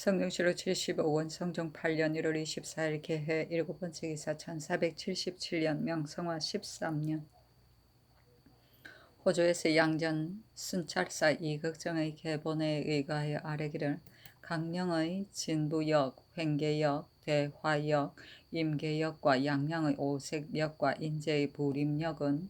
성령실로 75권 성종 8년 1월 24일 개해 7번째 기사 1477년 명성화 13년 호조에서 양전 순찰사 이극정의 계본에 의거하여 아래기를 강령의 진부역, 횡계역, 대화역, 임계역과 양양의 오색역과 인제의 부림역은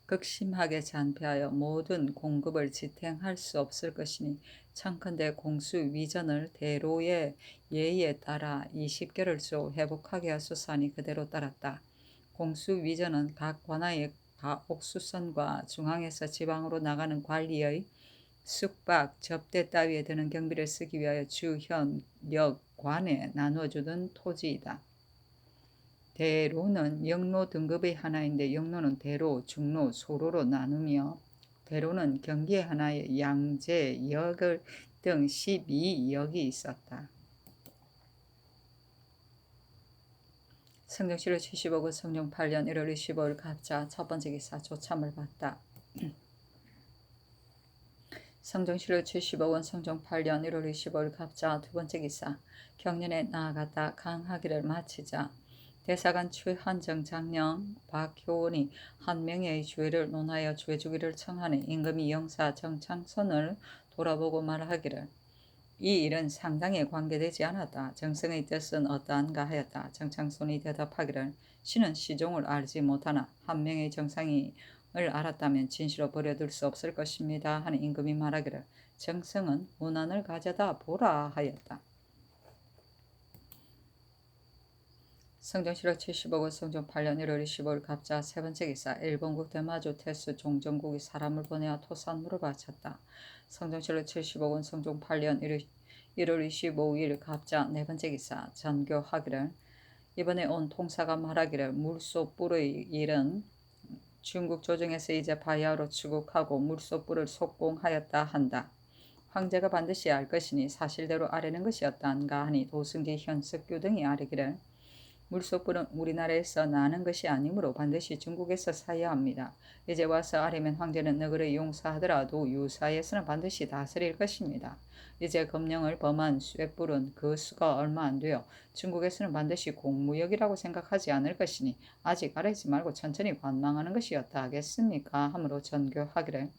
극심하게 잔폐하여 모든 공급을 지탱할 수 없을 것이니 청컨대 공수 위전을 대로의 예의에 따라 20개를 조 회복하게 하소서하니 그대로 따랐다. 공수 위전은 각 관하의 옥수선과 중앙에서 지방으로 나가는 관리의 숙박, 접대 따위에 드는 경비를 쓰기 위하여 주, 현, 역, 관에 나누어주는 토지이다. 대로는 영로 등급의 하나인데 영로는 대로, 중로, 소로로 나누며 대로는 경기의 하나의 양재, 역을 등 12역이 있었다. 성종실록 75권 성종 8년 1월 25일 갑자 첫 번째 기사 조참을 받다. 성종실록 75권 성종 8년 1월 25일 갑자 두 번째 기사 경련에 나아갔다. 강하기를 마치자 대사관 최한정 장령 박효원이 한 명의 죄를 논하여 죄주기를 청하니 임금이 영사 정창선을 돌아보고 말하기를 이 일은 상당히 관계되지 않았다. 정성의 뜻은 어떠한가 하였다. 정창손이 대답하기를 신은 시종을 알지 못하나 한 명의 정상을 알았다면 진시로 버려둘 수 없을 것입니다. 하는 임금이 말하기를 정성은 문안을 가져다 보라 하였다. 성종실록 75권 성종 8년 1월 25일 갑자 세 번째 기사 일본국 대마조 태수 종정국이 사람을 보내어 토산물을 바쳤다. 성종실록 75권 성종 8년 1월 25일 갑자 네 번째 기사 전교하기를 이번에 온 통사가 말하기를 물소뿔의 일은 중국 조정에서 이제 바야흐로 추국하고 물소뿔을 속공하였다 한다. 황제가 반드시 알 것이니 사실대로 아뢰는 것이었단가 하니 도승기 현석규 등이 아뢰기를 물소뿔은 우리나라에서 나는 것이 아니므로 반드시 중국에서 사야 합니다. 이제 와서 아뢰면 황제는 너그러 용서하더라도 유사에서는 반드시 다스릴 것입니다. 이제 검령을 범한 쇠뿔은 그 수가 얼마 안 되어 중국에서는 반드시 공무역이라고 생각하지 않을 것이니 아직 아뢰지 말고 천천히 관망하는 것이었다 하겠습니까? 하므로 전교하기를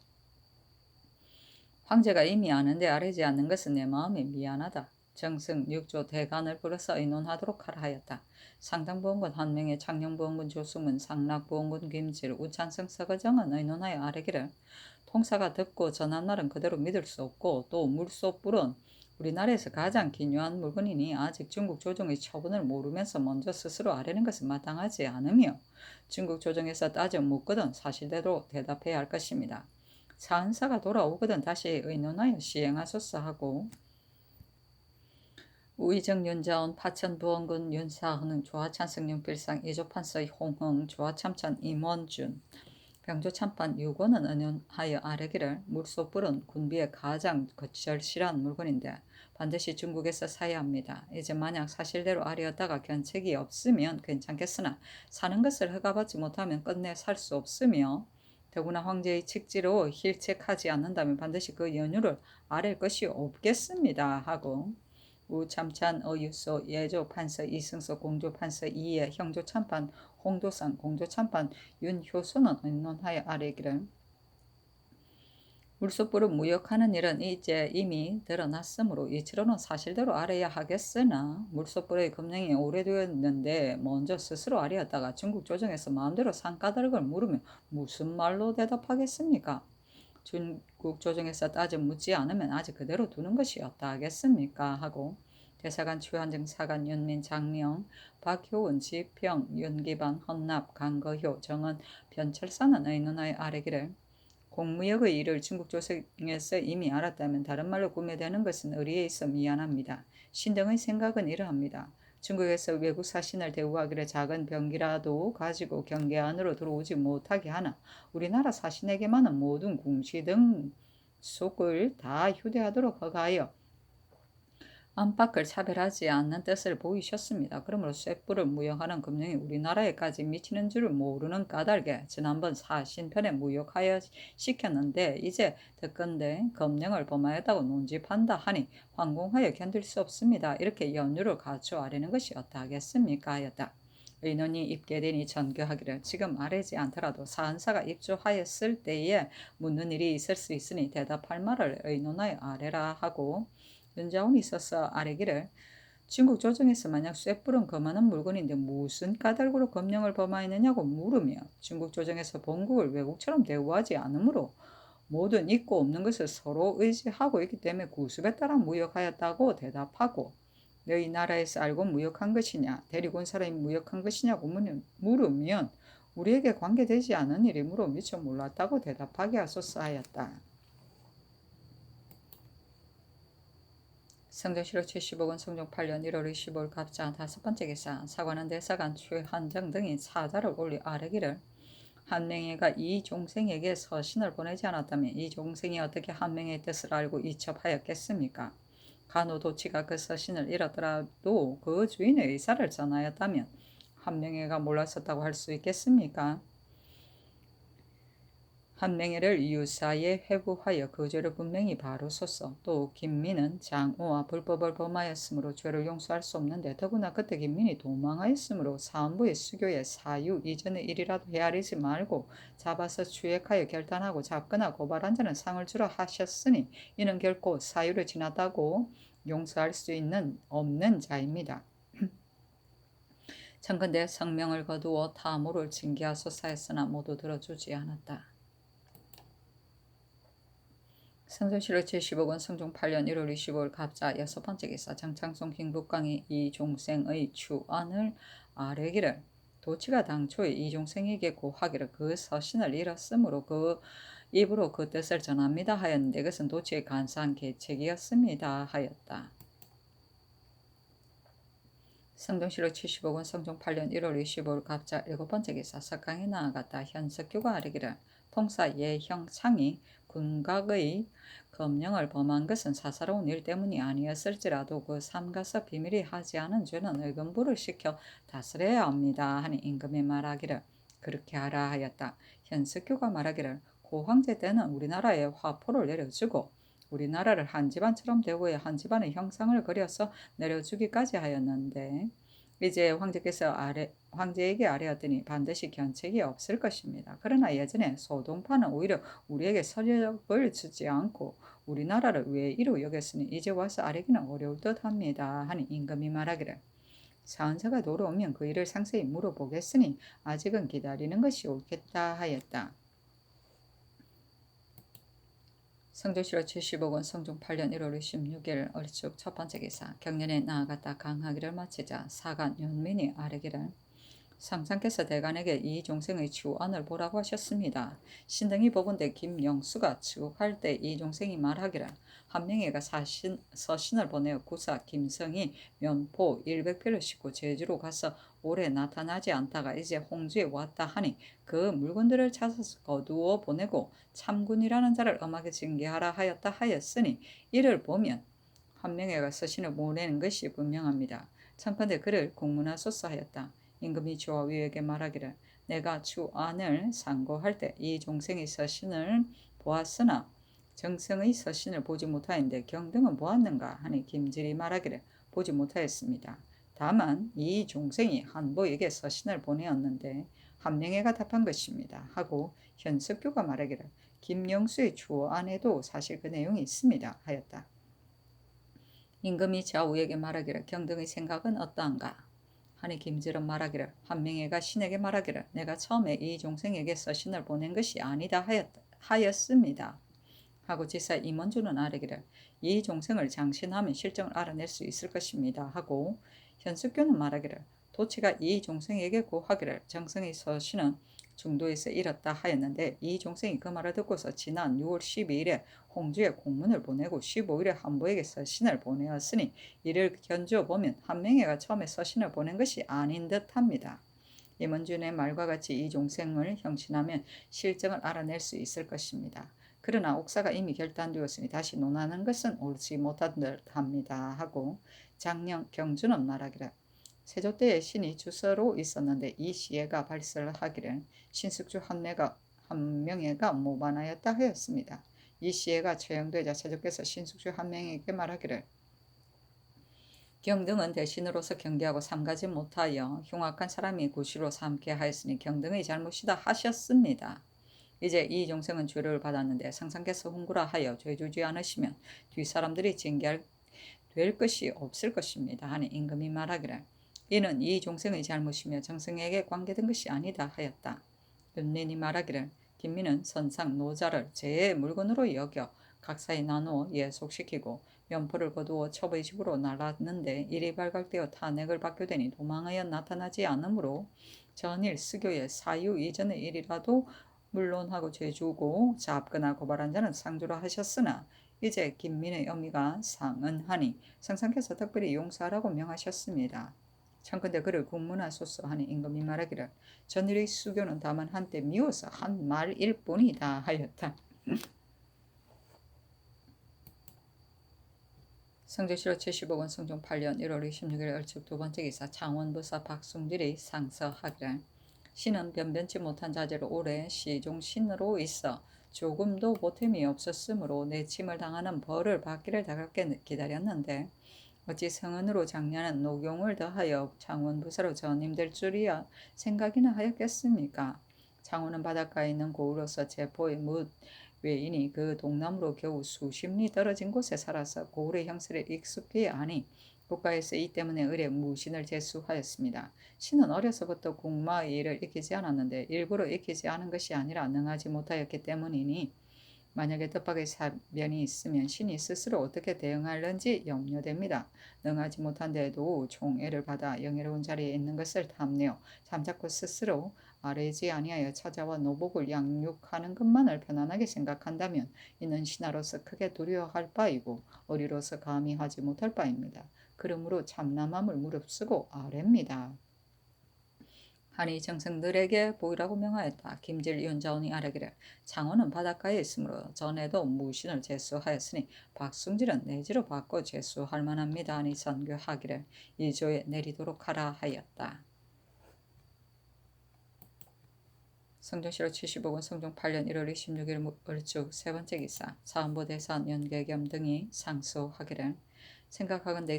황제가 이미 아는데 아뢰지 않는 것은 내 마음이 미안하다. 정승 6조 대간을 불러서 의논하도록 하라 하였다. 상당부원군 한명의 창녕부원군 조승문, 상락부원군 김질, 우찬성 서거정은 의논하여 아뢰기를 통사가 듣고 전한 말은 그대로 믿을 수 없고 또 물소뿔은 우리나라에서 가장 기묘한 물건이니 아직 중국 조정의 처분을 모르면서 먼저 스스로 아뢰는 것은 마땅하지 않으며 중국 조정에서 따져 묻거든 사실대로 대답해야 할 것입니다. 사은사가 돌아오거든 다시 의논하여 시행하소서 하고 우의정 윤자원 파천부원군 윤사흥 조화찬성 윤필상 이조판서 홍흥 조화참찬 임원준 병조참판 유고는 의논하여 아뢰기를 물소뿔은 군비에 가장 절실한 물건인데 반드시 중국에서 사야 합니다. 이제 만약 사실대로 아뢰었다가 견책이 없으면 괜찮겠으나 사는 것을 허가받지 못하면 끝내 살 수 없으며 더구나 황제의 칙지로 힐책하지 않는다면 반드시 그 연유를 아랠 것이 없겠습니다. 하고 우참찬 어유소 예조판서 이승소 공조판서 이예 형조참판 홍도상 공조참판 윤효소는 의논하여 아뢰기를 물소뿔을 무역하는 일은 이제 이미 드러났으므로 이치로는 사실대로 아뢰야 하겠으나 물소뿔의 검령이 오래되었는데 먼저 스스로 아뢰었다가 중국 조정에서 마음대로 상가들을 물으면 무슨 말로 대답하겠습니까? 중국 조정에서 따져 묻지 않으면 아직 그대로 두는 것이었다 하겠습니까? 하고 대사관 최한정 사관 윤민 장명 박효은 지평 윤기반 헌납 강거효 정은 변철사는 의논하여 아뢰기를 공무역의 일을 중국 조정에서 이미 알았다면 다른 말로 구매되는 것은 의리에 있어 미안합니다. 신등의 생각은 이러합니다. 중국에서 외국 사신을 대우하기를 작은 병기라도 가지고 경계 안으로 들어오지 못하게 하나 우리나라 사신에게만은 모든 궁시 등 속을 다 휴대하도록 허가하여 안팎을 차별하지 않는 뜻을 보이셨습니다. 그러므로 쇠뿔을 무역하는 금령이 우리나라에까지 미치는 줄을 모르는 까닭에 지난번 사신편에 무역하여 시켰는데 이제 듣건대 금령을 범하였다고 논집한다 하니 황공하여 견딜 수 없습니다. 이렇게 연유를 갖추어하려는 것이 어떠하겠습니까 하였다. 의논이 입계되니 전교하기를 지금 아뢰지 않더라도 사한사가 입주하였을 때에 묻는 일이 있을 수 있으니 대답할 말을 의논하여 아뢰라 하고 윤자운이 있어서 아뢰기를 중국 조정에서 만약 쇠뿔은 금하는 물건인데 무슨 까닭으로 금령을 범하였느냐고 물으며 중국 조정에서 본국을 외국처럼 대우하지 않으므로 모든 있고 없는 것을 서로 의지하고 있기 때문에 구습에 따라 무역하였다고 대답하고 너희 나라에서 알고 무역한 것이냐 데리고 온 사람이 무역한 것이냐고 물으면 우리에게 관계되지 않은 일이므로 미처 몰랐다고 대답하게 하소서 하였다. 성종실록 75권 성종 8년 1월 25일 갑자 5번째 기사 사관원 대사관 최한정 등이 사자를 올리 아뢰기를 한명회가 이 종생에게 서신을 보내지 않았다면 이 종생이 어떻게 한명회의 뜻을 알고 이첩하였겠습니까? 간호도치가 그 서신을 잃었더라도 그 주인의 의사를 전하였다면 한명회가 몰랐었다고 할 수 있겠습니까? 한명회를 유사에 회부하여 그 죄를 분명히 바로소서. 또 김민은 장우와 불법을 범하였으므로 죄를 용서할 수 없는데 더구나 그때 김민이 도망하였으므로 사헌부의 수교에 사유 이전의 일이라도 헤아리지 말고 잡아서 추액하여 결단하고 잡거나 고발한 자는 상을 주라 하셨으니 이는 결코 사유를 지났다고 용서할 수 있는 없는 자입니다. 청컨대 성명을 거두어 타모를 징계하소서 했으나 모두 들어주지 않았다. 성종실록 제15권 성종 8년 1월 25일 갑자 6번째 기사 장창송 김북강이 이종생의 추안을 아뢰기를 도치가 당초에 이종생에게 고하기를 그 서신을 잃었으므로 그 입으로 그 뜻을 전합니다 하였는데 그것은 도치의 간사한 계책이었습니다 하였다. 성종실록 75권 성종 8년 1월 25일 갑자 7번째 기사 석강에 나아갔다 현석규가 아뢰기를 통사 예형창이 군각의 금령을 범한 것은 사사로운 일 때문이 아니었을지라도 그 삼가서 비밀이 하지 않은 죄는 의금부를 시켜 다스려야 합니다 하니 임금이 말하기를 그렇게 하라 하였다. 현석규가 말하기를 고 황제 때는 우리나라에 화포를 내려주고 우리나라를 한 집안처럼 대우해 한 집안의 형상을 그려서 내려주기까지 하였는데 이제 황제에게 아뢰었더니 반드시 견책이 없을 것입니다. 그러나 예전에 소동파는 오히려 우리에게 서력을 주지 않고 우리나라를 외이로 여겼으니 이제 와서 아뢰기는 어려울 듯합니다 하니 임금이 말하기를 사헌사가 돌아오면 그 일을 상세히 물어보겠으니 아직은 기다리는 것이 옳겠다 하였다. 성종실록 75권 성종 8년 1월 26일 어리축 첫번째 기사 경년에 나아갔다 강하기를 마치자 사간 윤민이 아뢰기를 상상께서 대간에게 이 종생의 추안을 보라고 하셨습니다. 신등이 보건대 김영수가 추국할 때 이 종생이 말하기를 한명회가 서신을 보내어 구사 김성이 면포 100표를 싣고 제주로 가서 오래 나타나지 않다가 이제 홍주에 왔다 하니 그 물건들을 찾아서 거두어 보내고 참군이라는 자를 엄하게 징계하라 하였다 하였으니 이를 보면 한명회가 서신을 보내는 것이 분명합니다. 청컨대 그를 공문하소서 하였다. 임금이 주와 위에게 말하기를 내가 추안을 상고할 때 이 종생의 서신을 보았으나 정성의 서신을 보지 못하였는데 경등은 보았는가 하니 김질이 말하기를 보지 못하였습니다. 다만 이 종생이 한보에게 서신을 보내었는데 한명회가 답한 것입니다 하고 현석규가 말하기를 김영수의 추안에도 사실 그 내용이 있습니다 하였다. 임금이 좌우에게 말하기를 경등의 생각은 어떠한가 하니 김질은 말하기를 한명회가 신에게 말하기를 내가 처음에 이 종생에게 서신을 보낸 것이 아니다 하였습니다 하고 지사 임원주는 아뢰기를 이 종생을 장신하면 실정을 알아낼 수 있을 것입니다 하고 현숙교는 말하기를 도치가 이 종생에게 고하기를 정성의 서신은 중도에서 잃었다 하였는데 이 종생이 그 말을 듣고서 지난 6월 12일에 홍주에 공문을 보내고 15일에 한보에게 서신을 보내었으니 이를 견주어 보면 한명회가 처음에 서신을 보낸 것이 아닌 듯합니다. 임원준의 말과 같이 이 종생을 형신하면 실정을 알아낼 수 있을 것입니다. 그러나 옥사가 이미 결단되었으니 다시 논하는 것은 옳지 못한 듯합니다 하고 장령 경주는 말하기를 세조 때에 신이 주서로 있었는데 이 시해가 발설을 하기를 신숙주 한 명에가 모반하였다 하였습니다. 이 시해가 처형되자 세조께서 신숙주 한 명에게 말하기를 경등은 대신으로서 경계하고 삼가지 못하여 흉악한 사람이 구시로 삼게 하였으니 경등의 잘못이다 하셨습니다. 이제 이 종생은 죄를 받았는데 상상께서 훈구라 하여 죄주지 않으시면 뒷사람들이 징계할 될 것이 없을 것입니다 하니 임금이 말하기를 이는 이 종생의 잘못이며 정승에게 관계된 것이 아니다 하였다. 은린이 말하기를 김민은 선상 노자를 제의 물건으로 여겨 각사에 나누어 예속시키고 면포를 거두어 첩의 집으로 날았는데 일이 발각되어 탄핵을 받게 되니 도망하여 나타나지 않으므로 전일 수교의 사유 이전의 일이라도 물론하고 죄주고 잡거나 고발한 자는 상주라 하셨으나 이제 김민의 어미가 상은하니 상상께서 특별히 용서하라고 명하셨습니다. 청컨대 그를 국문하소서 하니 임금이 말하기를 전일의 수교는 다만 한때 미워서 한 말일 뿐이다 하였다. 성조실록 75권 성종 8년 1월 26일 얼측 두 번째 기사 창원부사 박숭질이 상서하기를 신은 변변치 못한 자제로 오래 시종 신으로 있어 조금도 보탬이 없었으므로 내침을 당하는 벌을 받기를 다갑게 기다렸는데 어찌 성은으로 장려하는 노경을 더하여 창원부사로 전임될 줄이야 생각이나 하였겠습니까? 창원은 바닷가에 있는 고으로서 제포의 뭇 외인이 그 동남으로 겨우 수십 리 떨어진 곳에 살아서 고을의 형세를 익숙히 아니 국가에서 이 때문에 을에 무신을 제수하였습니다. 신은 어려서부터 국마의 일을 익히지 않았는데 일부러 익히지 않은 것이 아니라 능하지 못하였기 때문이니 만약에 뜻밖의 사변이 있으면 신이 스스로 어떻게 대응하는지 염려됩니다. 능하지 못한 데에도 총애를 받아 영예로운 자리에 있는 것을 탐내어 잠자코 스스로 아뢰지 아니하여 찾아와 노복을 양육하는 것만을 편안하게 생각한다면 이는 신하로서 크게 두려워할 바이고 어리로서 감히 하지 못할 바입니다. 그러므로 참남함을 무릅쓰고 아뢰입니다. 하니 정승들에게 보이라고 명하였다. 김질 윤자원이 아뢰기를 창원은 바닷가에 있으므로 전에도 무신을 제수하였으니 박숭질은 내지로 받고 제수할 만합니다. 하니 선교하기를 이조에 내리도록 하라 하였다. 성종실록 75권 성종 8년 1월 26일 을축 세 번째 기사 사헌부대산 연계겸 등이 상소하기를 생각하건대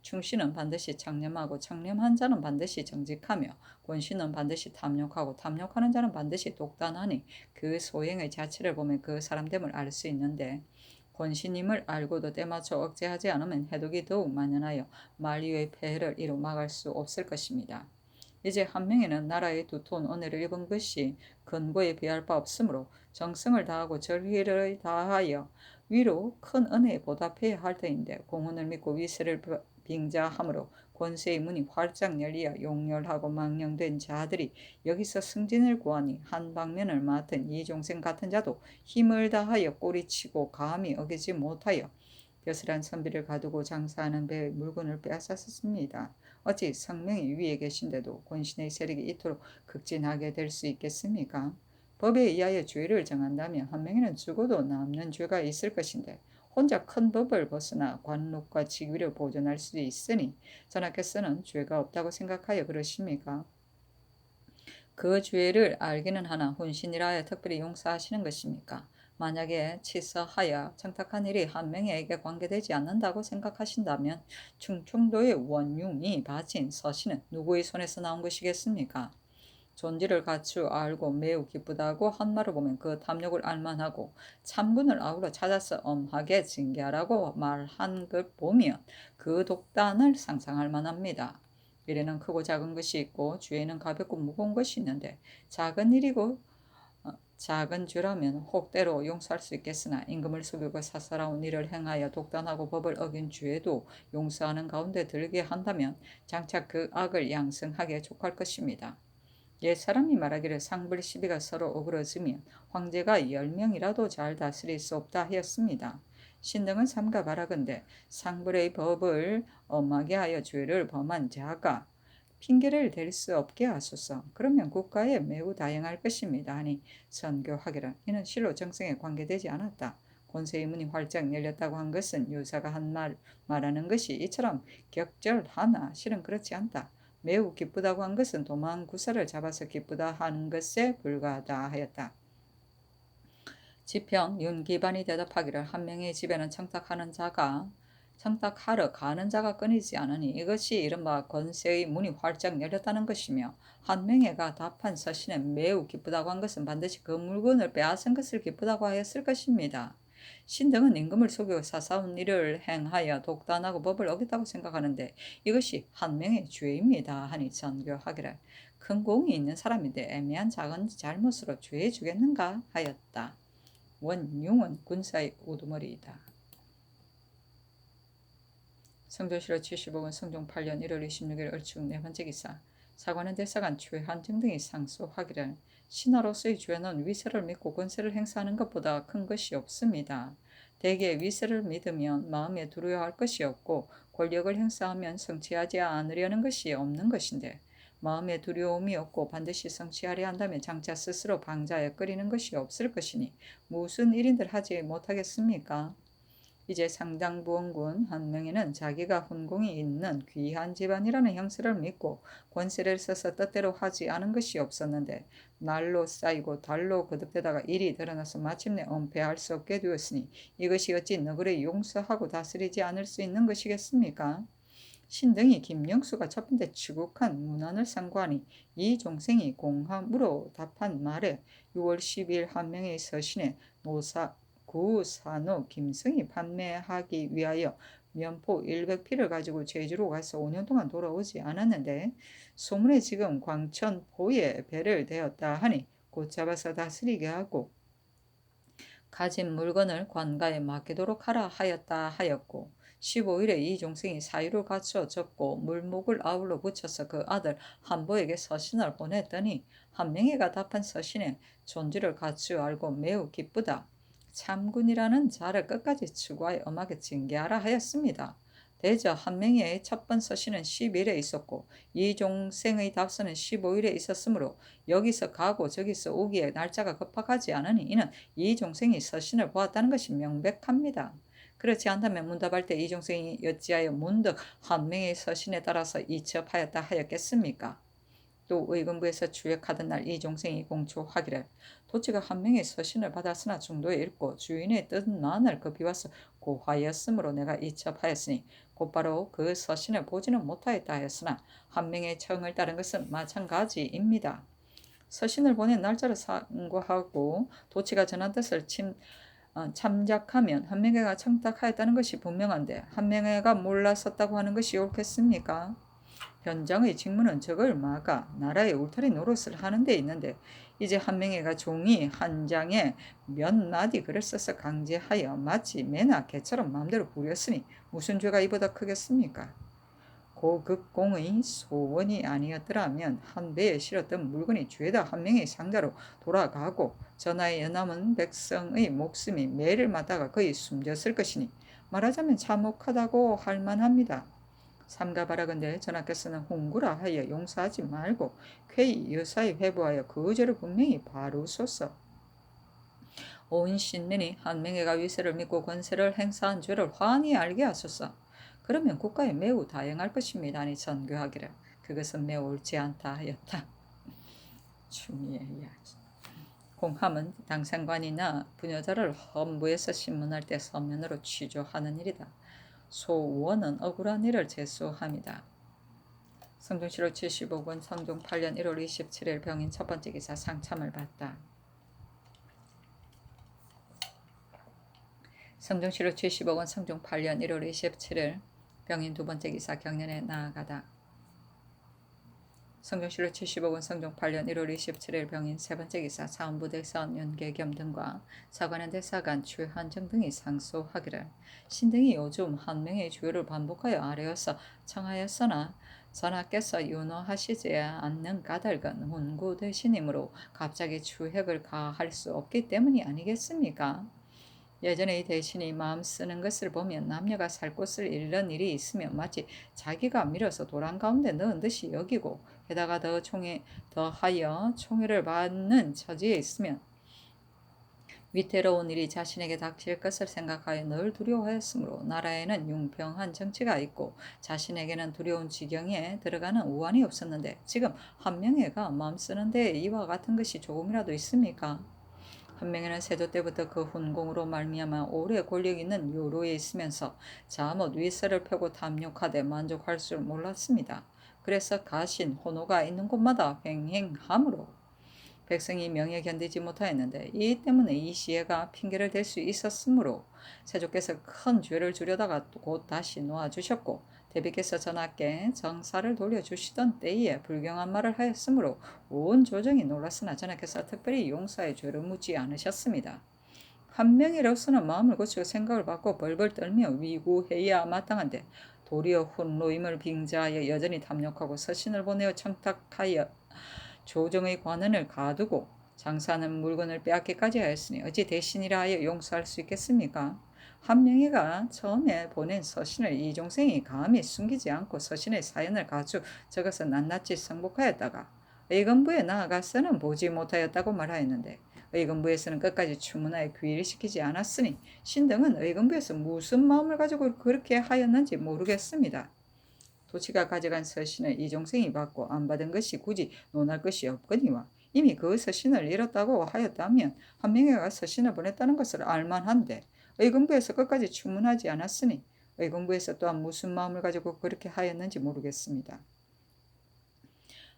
충신은 반드시 창념하고 창념한 자는 반드시 정직하며 권신은 반드시 탐욕하고 탐욕하는 자는 반드시 독단하니 그 소행의 자체를 보면 그 사람됨을 알 수 있는데 권신임을 알고도 때맞춰 억제하지 않으면 해독이 더욱 만연하여 만리의 폐해를 이루 막을 수 없을 것입니다. 이제 한 명에는 나라의 두터운 은혜를 입은 것이 근고에 비할 바 없으므로 정성을 다하고 절휘를 다하여 위로 큰 은혜에 보답해야 할 터인데 공헌을 믿고 위세를 빙자함으로 권세의 문이 활짝 열리어 용렬하고 망령된 자들이 여기서 승진을 구하니 한 방면을 맡은 이종생 같은 자도 힘을 다하여 꼬리치고 감히 어기지 못하여 벼슬한 선비를 가두고 장사하는 배의 물건을 빼앗았습니다. 어찌 성명이 위에 계신데도 권신의 세력이 이토록 극진하게 될 수 있겠습니까? 법에 의하여 죄를 정한다면 한 명에는 죽어도 남는 죄가 있을 것인데 혼자 큰 법을 벗어나 관록과 직위를 보존할 수 있으니 전하께서는 죄가 없다고 생각하여 그러십니까? 그 죄를 알기는 하나 혼신이라 하여 특별히 용서하시는 것입니까? 만약에 치서하여 청탁한 일이 한 명에게 관계되지 않는다고 생각하신다면 충청도의 원흉이 바친 서신은 누구의 손에서 나온 것이겠습니까? 존재를 갖추 알고 매우 기쁘다고 한 말을 보면 그 탐욕을 알만하고 참군을 아우러 찾아서 엄하게 징계하라고 말한 것 보면 그 독단을 상상할 만합니다. 일에는 크고 작은 것이 있고 죄에는 가볍고 무거운 것이 있는데 작은 일이고 작은 죄라면 혹대로 용서할 수 있겠으나 임금을 속이고 사사로운 일을 행하여 독단하고 법을 어긴 죄도 용서하는 가운데 들게 한다면 장차 그 악을 양성하게 족할 것입니다. 옛사람이 말하기를 상불 시비가 서로 어그러지면 황제가 10명이라도 잘 다스릴 수 없다 하였습니다. 신등은 삼가 바라건대 상불의 법을 엄하게 하여 죄를 범한 자가 핑계를 댈 수 없게 하소서. 그러면 국가에 매우 다양할 것입니다. 하니 선교하기를 이는 실로 정성에 관계되지 않았다. 권세의 문이 활짝 열렸다고 한 것은 유사가 한 말하는 것이 이처럼 격절하나 실은 그렇지 않다. 매우 기쁘다고 한 것은 도망 구사를 잡아서 기쁘다 하는 것에 불과하다 하였다. 지평 윤기반이 대답하기를 한 명의 집에는 청탁하러 가는 자가 끊이지 않으니 이것이 이른바 권세의 문이 활짝 열렸다는 것이며, 한 명의가 답한 서신에 매우 기쁘다고 한 것은 반드시 그 물건을 빼앗은 것을 기쁘다고 하였을 것입니다. 신등은 임금을 속이고 사사운 일을 행하여 독단하고 법을 어겼다고 생각하는데 이것이 한 명의 죄입니다. 하니 전교하기를 큰 공이 있는 사람인데 애매한 작은 잘못으로 죄에 주겠는가 하였다. 원융은 군사의 우두머리이다. 성조실록 75권 성종 8년 1월 26일 얼추 네 번째 기사. 사관은 대사관 최한증 등이 상소하기를 신하로서의 죄는 위세를 믿고 권세를 행사하는 것보다 큰 것이 없습니다. 대개 위세를 믿으면 마음에 두려워할 것이 없고 권력을 행사하면 성취하지 않으려는 것이 없는 것인데, 마음에 두려움이 없고 반드시 성취하려 한다면 장차 스스로 방자에 끓이는 것이 없을 것이니 무슨 일인들 하지 못하겠습니까? 이제 상당부원군 한 명에는 자기가 훈공이 있는 귀한 집안이라는 형세를 믿고 권세를 써서 뜻대로 하지 않은 것이 없었는데, 날로 쌓이고 달로 거듭되다가 일이 드러나서 마침내 은폐할 수 없게 되었으니 이것이 어찌 너그레 용서하고 다스리지 않을 수 있는 것이겠습니까? 신등이 김영수가 첫 번째 추국한 문안을 상고하니 이 종생이 공함으로 답한 말에 6월 10일 한 명의 서신에 구산호 김승이 판매하기 위하여 면포 100피를 가지고 제주로 가서 5년 동안 돌아오지 않았는데 소문에 지금 광천포에 배를 대었다 하니 곧 잡아서 다스리게 하고 가진 물건을 관가에 맡기도록 하라 하였다 하였고, 15일에 이 종생이 사유를 갖추어 적고 물목을 아울러 붙여서 그 아들 한보에게 서신을 보냈더니 한 명이가 답한 서신에 존재를 갖추어 알고 매우 기쁘다. 참군이라는 자를 끝까지 추구하여 엄하게 징계하라 하였습니다. 대저 한 명의 첫 번 서신은 10일에 있었고 이 종생의 답서는 15일에 있었으므로 여기서 가고 저기서 오기에 날짜가 급박하지 않으니 이는 이 종생이 서신을 보았다는 것이 명백합니다. 그렇지 않다면 문답할 때 이 종생이 어찌하여 문득 한 명의 서신에 따라서 이첩하였다 하였겠습니까? 또 의금부에서 주역하던 날 이 종생이 공초하기를 도치가 한 명의 서신을 받았으나 중도에 읽고 주인의 뜻만을 급히 와서 고하였으므로 내가 이첩하였으니 곧바로 그 서신을 보지는 못하였다 하였으나 한 명의 청을 따른 것은 마찬가지입니다. 서신을 보낸 날짜를 상고하고 도치가 전한 뜻을 참작하면 한 명회가 청탁하였다는 것이 분명한데 한 명회가 몰랐었다고 하는 것이 옳겠습니까? 현장의 직무는 적을 막아 나라의 울타리 노릇을 하는 데 있는데 이제 한 명회가 종이 한 장에 몇 마디 글을 써서 강제하여 마치 매나 개처럼 마음대로 부렸으니 무슨 죄가 이보다 크겠습니까? 고급공의 소원이 아니었더라면 한 배에 실었던 물건이 죄다 한 명의 상자로 돌아가고 전하에 남은 백성의 목숨이 매를 맞다가 거의 숨졌을 것이니 말하자면 참혹하다고 할 만합니다. 삼가 바라건대 전하께서는 홍구라 하여 용서하지 말고 쾌히 유사히 회부하여 그 죄를 분명히 바루소서. 온 신민이 한 명의가 위세를 믿고 권세를 행사한 죄를 환히 알게 하소서. 그러면 국가에 매우 다양할 것입니다. 아니 전교하기를 그것은 매우 옳지 않다 하였다. 추미애 이야기. 공함은 당상관이나 부녀자를 헌부에서 신문할 때 서면으로 취조하는 일이다. 소원은 억울한 일을 제수합니다. 성종실록 75권 성종 8년 1월 27일 병인 첫 번째 기사 상참을 받다. 성종실록 75권 성종 8년 1월 27일 병인 두 번째 기사 경련에 나아가다. 성종실록 75권 성종 8년 1월 27일 병인 세 번째 기사 사원부대사원 윤계겸 등과 사관원 대사관 최한정 등이 상소하기를 신등이 요즘 한 명의 주요를 반복하여 아뢰어서 청하였으나 전하께서 윤호하시지 않는 까닭은 훈구 대신이므로 갑자기 추획을 가할 수 없기 때문이 아니겠습니까? 예전에 이 대신이 마음 쓰는 것을 보면 남녀가 살 곳을 잃는 일이 있으면 마치 자기가 밀어서 도란 가운데 넣은 듯이 여기고, 게다가 더하여 총애를 받는 처지에 있으면 위태로운 일이 자신에게 닥칠 것을 생각하여 늘 두려워하였으므로 나라에는 융평한 정치가 있고 자신에게는 두려운 지경에 들어가는 우환이 없었는데, 지금 한 명회가 마음 쓰는 데에 이와 같은 것이 조금이라도 있습니까? 한 명에는 세조 때부터 그 훈공으로 말미암아 오래 권력 있는 요로에 있으면서 자못 위세를 펴고 탐욕하되 만족할 줄 몰랐습니다. 그래서 가신 혼호가 있는 곳마다 횡행함으로 백성이 명예 견디지 못하였는데, 이 때문에 이 시해가 핑계를 댈 수 있었으므로 세조께서 큰 죄를 주려다가 곧 다시 놓아주셨고, 대비께서 전하께 정사를 돌려주시던 때에 불경한 말을 하였으므로 온 조정이 놀랐으나 전하께서 특별히 용사의 죄를 묻지 않으셨습니다. 한 명이로서는 마음을 고치고 생각을 바꿔 벌벌 떨며 위구해야 마땅한데, 도리어 훈로임을 빙자하여 여전히 탐욕하고 서신을 보내어 청탁하여 조정의 관원을 가두고 장사하는 물건을 빼앗기까지 하였으니 어찌 대신이라 하여 용서할 수 있겠습니까? 한 명이가 처음에 보낸 서신을 이종생이 감히 숨기지 않고 서신의 사연을 가져 적어서 낱낱이 성복하였다가 의금부에 나아가서는 보지 못하였다고 말하였는데, 의금부에서는 끝까지 추문하여 귀의를 시키지 않았으니 신등은 의금부에서 무슨 마음을 가지고 그렇게 하였는지 모르겠습니다. 도치가 가져간 서신을 이종생이 받고 안 받은 것이 굳이 논할 것이 없거니와, 이미 그 서신을 잃었다고 하였다면 한 명이가 서신을 보냈다는 것을 알만한데, 의금부에서 끝까지 추문하지 않았으니 의금부에서 또한 무슨 마음을 가지고 그렇게 하였는지 모르겠습니다.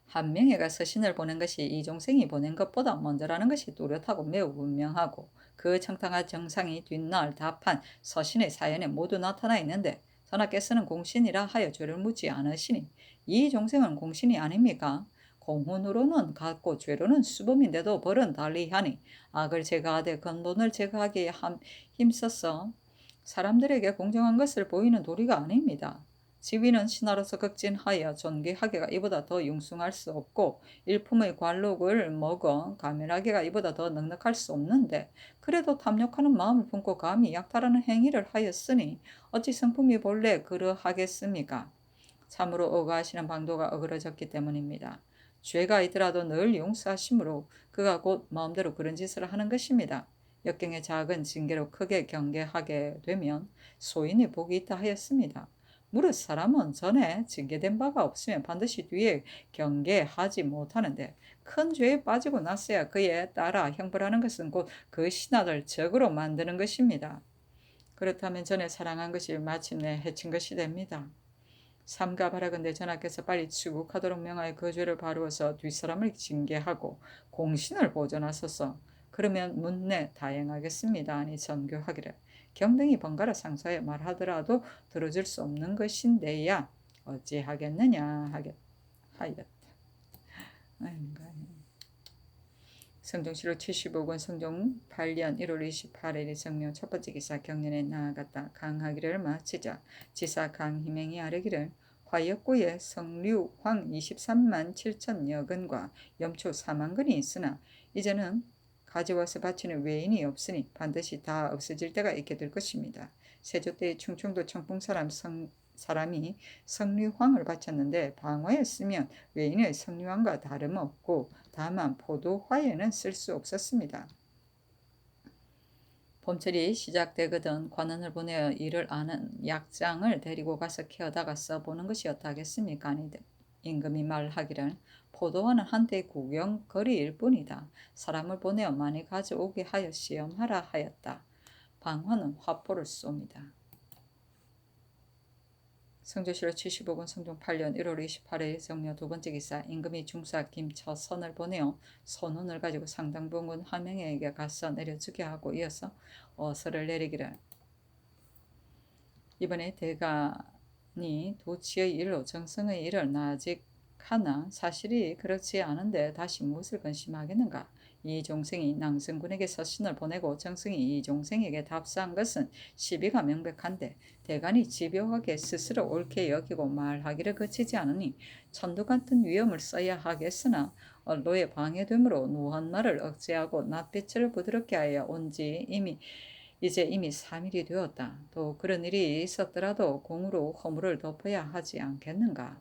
한 명에가 서신을 보낸 것이 이종생이 보낸 것보다 먼저라는 것이 뚜렷하고 매우 분명하고, 그 청탁한 정상이 뒷날 답한 서신의 사연에 모두 나타나 있는데, 전하께서는 공신이라 하여 죄를 묻지 않으시니 이 종생은 공신이 아닙니까? 공훈으로는 같고 죄로는 수범인데도 벌은 달리하니 악을 제거하되 근본을 제거하기에 힘써서 사람들에게 공정한 것을 보이는 도리가 아닙니다. 지위는 신하로서 극진하여 존귀하게가 이보다 더 융숭할 수 없고, 일품의 관록을 먹어 가면하게가 이보다 더 넉넉할 수 없는데, 그래도 탐욕하는 마음을 품고 감히 약탈하는 행위를 하였으니 어찌 성품이 본래 그러하겠습니까? 참으로 억하시는 방도가 어그러졌기 때문입니다. 죄가 있더라도 늘 용서하심으로 그가 곧 마음대로 그런 짓을 하는 것입니다. 역경의 작은 징계로 크게 경계하게 되면 소인이 복이 있다 하였습니다. 무릇 사람은 전에 징계된 바가 없으면 반드시 뒤에 경계하지 못하는데, 큰 죄에 빠지고 났어야 그에 따라 형벌하는 것은 곧 그 신하를 적으로 만드는 것입니다. 그렇다면 전에 사랑한 것이 마침내 해친 것이 됩니다. 삼가 바라건대 전하께서 빨리 출국하도록 명하여 그 죄를 바루어서 뒷사람을 징계하고 공신을 보존하소서. 그러면 문내 다행하겠습니다. 아니 전교하기를 경등이 번갈아 상사에 말하더라도 들어줄 수 없는 것인데야 어찌하겠느냐 하였다. 성종실록 75권 성종 8년 1월 28일 성명 첫 번째 기사 경련에 나아갔다. 강하기를 마치자 지사 강희맹이 아뢰기를 화역구에 성류황 23만 7천여 근과 염초 4만 근이 있으나 이제는 가져와서 바치는 외인이 없으니 반드시 다 없어질 때가 있게 될 것입니다. 세조 때 충청도 청풍 사람이 성류황을 바쳤는데 방화였으면 외인의 성류황과 다름없고 다만 포도화에는 쓸 수 없었습니다. 봄철이 시작되거든 관원을 보내어 일을 아는 약장을 데리고 가서 키워다가 써보는 것이 어떠하겠습니까? 아니든 임금이 말하기를 포도화는 한때 구경거리일 뿐이다. 사람을 보내어 많이 가져오게 하여 시험하라 하였다. 방화는 화포를 쏩니다. 성조실록 75권 성종 8년 1월 28일 정묘 두 번째 기사 임금이 중사 김처선을 보내어 선운을 가지고 상당부군 하명에게 가서 내려주게 하고 이어서 어서를 내리기를 이번에 대간이 도치의 일로 정성의 일을 나직하나 사실이 그렇지 않은데 다시 무엇을 근심하겠는가? 이종생이 낭성군에게 서신을 보내고 정승이 이종생에게 답사한 것은 시비가 명백한데 대간이 집요하게 스스로 옳게 여기고 말하기를 그치지 않으니 천도 같은 위험을 써야 하겠으나 언로에 방해되므로 노한 말을 억제하고 낯빛을 부드럽게 하여 온지 이미 이제 이미 3일이 되었다. 또 그런 일이 있었더라도 공으로 허물을 덮어야 하지 않겠는가.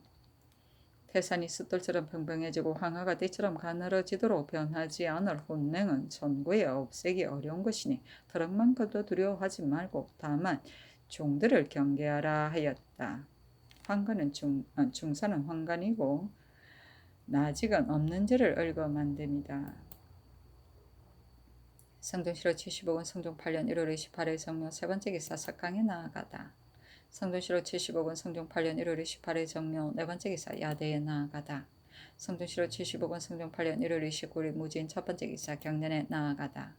태산이 숫돌처럼 평평해지고 황하가 띠처럼 가늘어지도록 변하지 않을 혼랭은 천고에 없애기 어려운 것이니 트럭만큼도 두려워하지 말고 다만 종들을 경계하라 하였다. 황간은 중사는 황간이고 나직은 없는 죄를 얽어 만듭니다. 성종실호 75권 성종 8년 1월 28일 정묘 세 번째 기사 석강에 나아가다. 성종실호 75권 성종 8년 1월 28일 정묘 네 번째 기사 야대에 나아가다. 성종실호 75권 성종 8년 1월 29일 무진 첫 번째 기사 경년에 나아가다.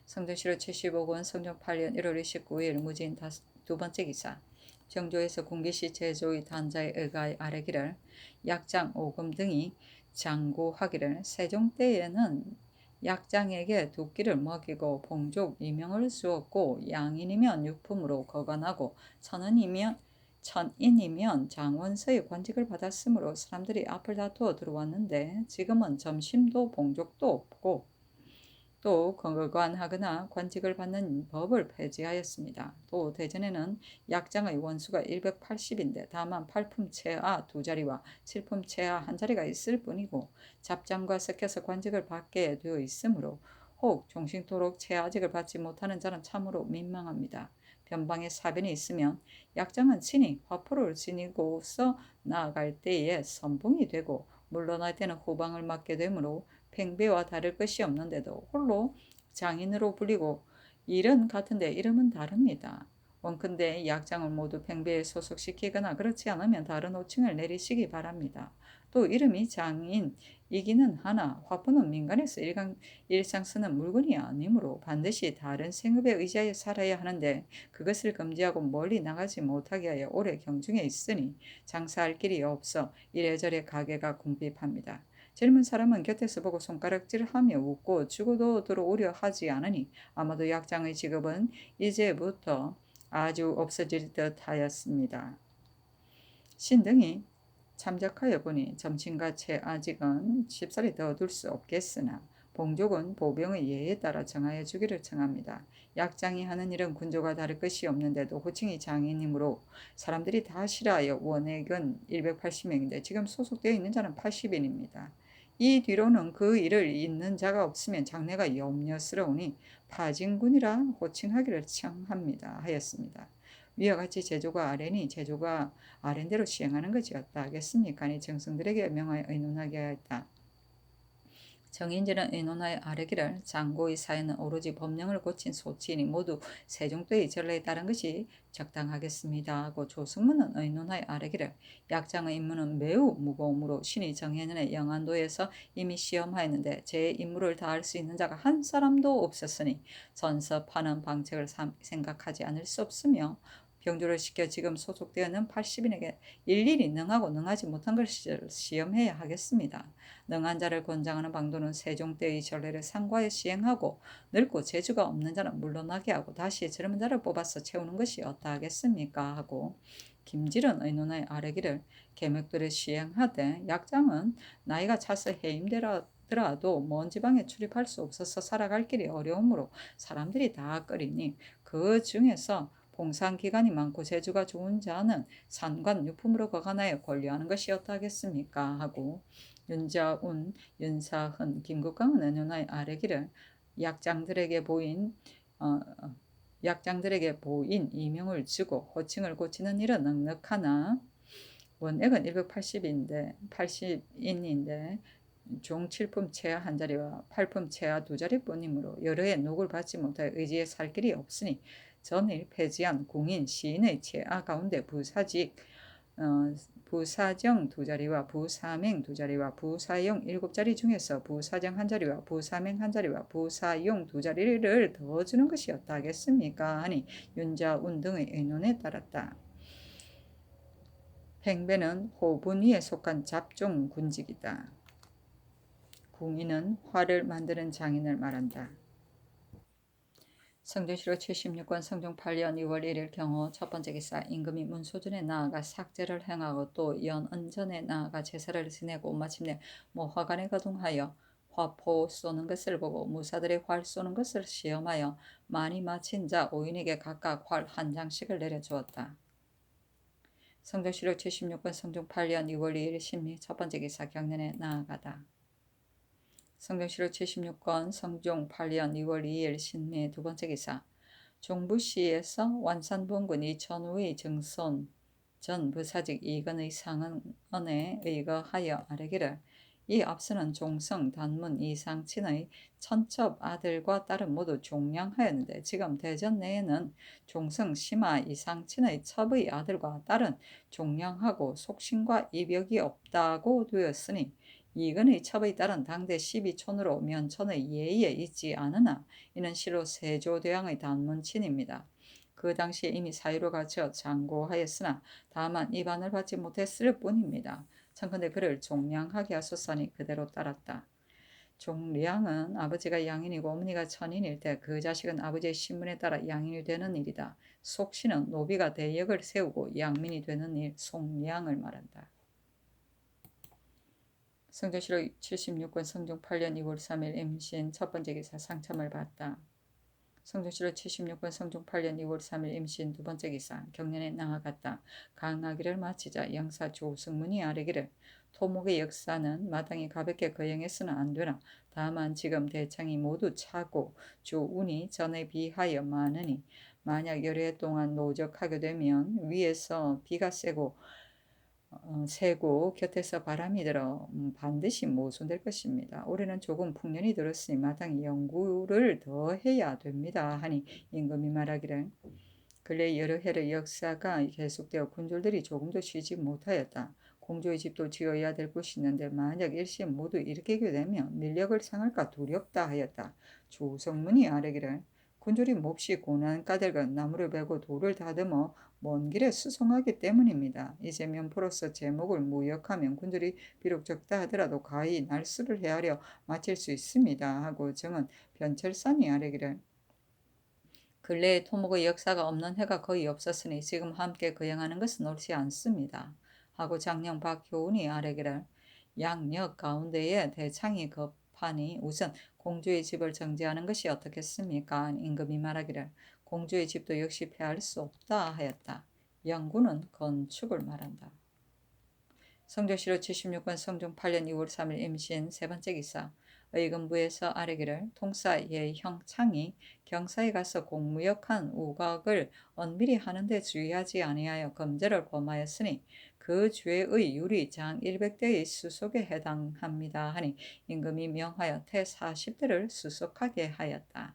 성종실호 75권 성종 8년 1월 29일 무진 두 번째 기사 정조에서 군기시 제조의 단자의 의가의 아래기를 약장 오금 등이 장고하기를 세종 때에는 약장에게 두끼를 먹이고 봉족 이명을 주었고 양인이면 유품으로 거간하고 천인이면 장원서의 관직을 받았으므로 사람들이 앞을 다투어 들어왔는데 지금은 점심도 봉족도 없고 또 거간하거나 관직을 받는 법을 폐지하였습니다. 또 대전에는 약장의 원수가 180인데 다만 팔품체하 두 자리와 칠품체하 한 자리가 있을 뿐이고 잡장과 섞여서 관직을 받게 되어 있으므로 혹 종신토록 체하직을 받지 못하는 자는 참으로 민망합니다. 변방에 사변이 있으면 약장은 친히 화포를 지니고서 나아갈 때에 선봉이 되고 물러날 때는 후방을 맡게 되므로 팽배와 다를 것이 없는데도 홀로 장인으로 불리고 일은 같은데 이름은 다릅니다. 원컨대 약장을 모두 팽배에 소속시키거나 그렇지 않으면 다른 호칭을 내리시기 바랍니다. 또 이름이 장인이기는 하나 화포는 민간에서 일상 쓰는 물건이 아니므로 반드시 다른 생업에 의지하여 살아야 하는데 그것을 금지하고 멀리 나가지 못하게 하여 오래 경중에 있으니 장사할 길이 없어 이래저래 가게가 궁핍합니다. 젊은 사람은 곁에서 보고 손가락질하며 웃고 죽어도 들어오려 하지 않으니 아마도 약장의 직업은 이제부터 아주 없어질 듯 하였습니다. 신등이 참작하여 보니 점친과 채아직은 쉽사리 더 둘 수 없겠으나 봉족은 보병의 예에 따라 정하여 주기를 청합니다. 약장이 하는 일은 군조가 다를 것이 없는데도 호칭이 장인이므로 사람들이 다 싫어하여 원액은 180명인데 지금 소속되어 있는 자는 80인입니다. 이 뒤로는 그 일을 잇는 자가 없으면 장래가 염려스러우니 파진군이라 호칭하기를 청합니다 하였습니다. 위와 같이 제조가 아래니 제조가 아랜대로 시행하는 것이 어떠하겠습니까? 아니 정승들에게 명하여 의논하게 하였다. 정인들은 의논하여 아뢰기를 장고의 사연은 오로지 법령을 고친 소치이니 모두 세종때의 전례에 따른 것이 적당하겠습니다 하고 조승문은 의논하여 아뢰기를 약장의 임무는 매우 무거우므로 신이 정해년의 영안도에서 이미 시험하였는데 제 임무를 다할 수 있는 자가 한 사람도 없었으니 선섭하는 방책을 생각하지 않을 수 없으며 병조를 시켜 지금 소속되어는 80인에게 일일이 능하고 능하지 못한 것을 시험해야 하겠습니다. 능한 자를 권장하는 방도는 세종 때의 전례를 상과에 시행하고 늙고 재주가 없는 자는 물러나게 하고 다시 젊은 자를 뽑아서 채우는 것이 어떠하겠습니까? 하고 김질은 의논의 아뢰기를 계명들을 시행하되 약장은 나이가 차서 해임되더라도 먼 지방에 출입할 수 없어서 살아갈 길이 어려우므로 사람들이 다 꺼리니 그 중에서 봉상기간이 많고 재주가 좋은 자는 산관 유품으로 거간하여 권리하는 것이 어떠하겠습니까? 하고 윤자운, 윤사흔, 김국강은 은연의 아래기를 약장들에게 보인 이명을 주고 호칭을 고치는 일은 넉넉하나 원액은 180인인데 종 7품 체하 한 자리와 8품 체하 두 자리뿐이므로 여러 해 녹을 받지 못하여 의지에 살 길이 없으니 전일 폐지한 공인 시인의 체하 가운데 부사정 두 자리와 부사맹 두 자리와 부사용 7자리 중에서 부사정 한 자리와 부사맹 한 자리와 부사용 두 자리를 더 주는 것이 어떠하겠습니까? 하니 윤자운 등의 의논에 따랐다. 팽배는 호분위에 속한 잡종 군직이다. 궁인은 화를 만드는 장인을 말한다. 성종실호 76권 성종 8년 2월 1일 경호 첫 번째 기사 임금이 문소준에 나아가 삭제를 행하고 또 연은전에 나아가 제사를 지내고 마침내 모화관에 거동하여 화포 쏘는 것을 보고 무사들이 활 쏘는 것을 시험하여 많이 마친 자 5인에게 각각 활 한 장씩을 내려주었다. 성종시력 76권 성종 8년 2월 2일 심리 첫 번째 기사 경련에 나아가다. 성종시력 76권 성종 8년 2월 2일 심리 두 번째 기사 종부시에서 완산본군 이천우의 증손 전 부사직 이건의 상언에 의거하여 아뢰기를 이 앞서는 종성 단문 이상친의 천첩 아들과 딸은 모두 종량하였는데 지금 대전 내에는 종성 심하 이상친의 첩의 아들과 딸은 종량하고 속신과 이벽이 없다고 되었으니 이건의 첩의 딸은 당대 12촌으로 면천의 예의에 있지 않으나 이는 실로 세조대왕의 단문친입니다. 그 당시에 이미 사유로 갇혀 장고하였으나 다만 입안을 받지 못했을 뿐입니다. 청컨대 그를 종량하게 하소서니 그대로 따랐다. 종량은 아버지가 양인이고 어머니가 천인일 때 그 자식은 아버지의 신문에 따라 양인이 되는 일이다. 속신은 노비가 대역을 세우고 양민이 되는 일, 속량을 말한다. 성종시록 76권 성종 8년 2월 3일 임신 첫 번째 기사 상참을 받다. 성종시록 76권 성종 8년 2월 3일 임신 두 번째 기사 경련에 나아갔다. 강하기를 마치자 영사 조승문이 아뢰기를 토목의 역사는 마땅히 가볍게 거행해서는 안 되나 다만 지금 대창이 모두 차고 주운이 전에 비하여 많으니 만약 여러 해 동안 노적하게 되면 위에서 비가 세고 곁에서 바람이 들어 반드시 모순될 것입니다. 올해는 조금 풍년이 들었으니 마땅히 연구를 더 해야 됩니다. 하니 임금이 말하기를 근래 여러 해의 역사가 계속되어 군졸들이 조금도 쉬지 못하였다. 공주의 집도 지어야 될 곳이 있는데 만약 일시에 모두 일으키게 되면 밀력을 상할까 두렵다 하였다. 조성문이 아뢰기를 군졸이 몹시 고난까닭은 나무를 베고 돌을 다듬어 먼 길에 수송하기 때문입니다. 이제 면포로서 제목을 무역하면 군들이 비록 적다 하더라도 가히 날수를 헤아려 마칠 수 있습니다. 하고 정은 변철산이 아뢰기를 근래에 토목의 역사가 없는 해가 거의 없었으니 지금 함께 거행하는 것은 옳지 않습니다. 하고 장령 박효운이 아뢰기를 양역 가운데에 대창이 급하니 우선 공주의 집을 정지하는 것이 어떻겠습니까? 임금이 말하기를 공주의 집도 역시 패할 수 없다 하였다. 영구는 건축을 말한다. 성종시로 76권 성종 8년 2월 3일 임신 세 번째 기사 의금부에서 아뢰기를 통사 예형 창이 경사에 가서 공무역한 우각을 은밀히 하는데 주의하지 아니하여 범죄를 범하였으니 그 죄의 율이 장 100대의 수속에 해당합니다. 하니 임금이 명하여 태 40대를 수속하게 하였다.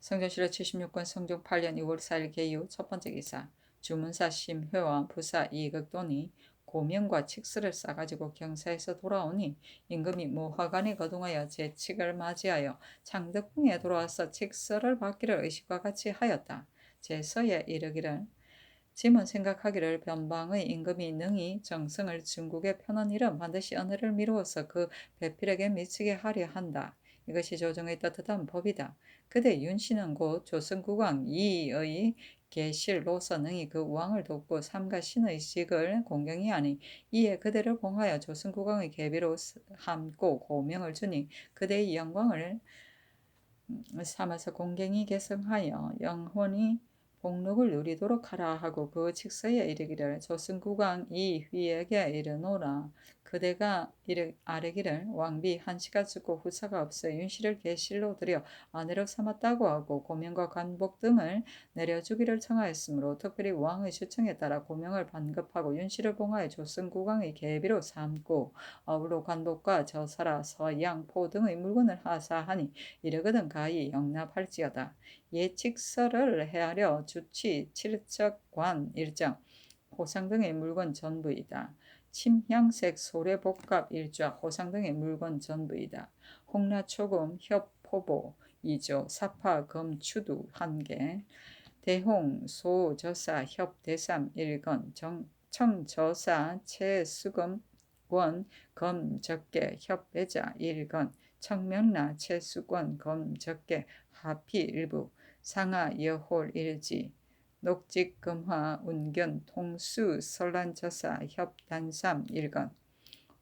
성종시로 76권 성종 8년 2월 4일 개유 첫 번째 기사 주문사 심회와 부사 이극돈이 고명과 칙스를 싸가지고 경사에서 돌아오니 임금이 무화관에 거동하여 제칙을 맞이하여 창덕궁에 돌아와서 칙서를 받기를 의식과 같이 하였다. 제서에 이르기를 짐은 생각하기를 변방의 임금이 능히 정성을 중국에 펴는 일은 반드시 은혜를 미루어서 그 배필에게 미치게 하려 한다. 이것이 조정의 떳떳한 법이다. 그대 윤씨는 곧 조선국왕 이의 계실로서 능히 그 왕을 돕고 삼가 신의 직을 공경히 하니 이에 그대를 봉하여 조선국왕의 계비로 삼고 고명을 주니 그대의 영광을 삼아서 공경히 계승하여 영혼이 복록을 누리도록 하라 하고 그 직서에 이르기를 조승국왕 이휘에게 이르노라. 그대가 아뢰기를 왕비 한시가 죽고 후사가 없어 윤씨를 계실로 들여 아내로 삼았다고 하고 고명과 관복 등을 내려주기를 청하였으므로 특별히 왕의 추청에 따라 고명을 반급하고 윤씨를 봉하여 조승국왕의 계비로 삼고 아울러 관복과 저사라 서양 포 등의 물건을 하사하니 이르거든 가히 영납할지어다. 예칙서를 헤아려 주치, 칠척관 일정, 호상 등의 물건 전부이다. 침향색 소래복갑 일좌, 호상 등의 물건 전부이다. 홍라초금, 협포보 2조, 사파, 검, 추두 1개, 대홍, 소, 저사, 협, 대삼 1건, 청저사, 채수금, 권, 검, 적개, 협, 배자 1건, 청명나, 채수권, 검, 적개, 하피 일부, 상하, 여홀 일지, 녹직, 금화, 운견, 통수, 설란저사, 협, 단삼 1건,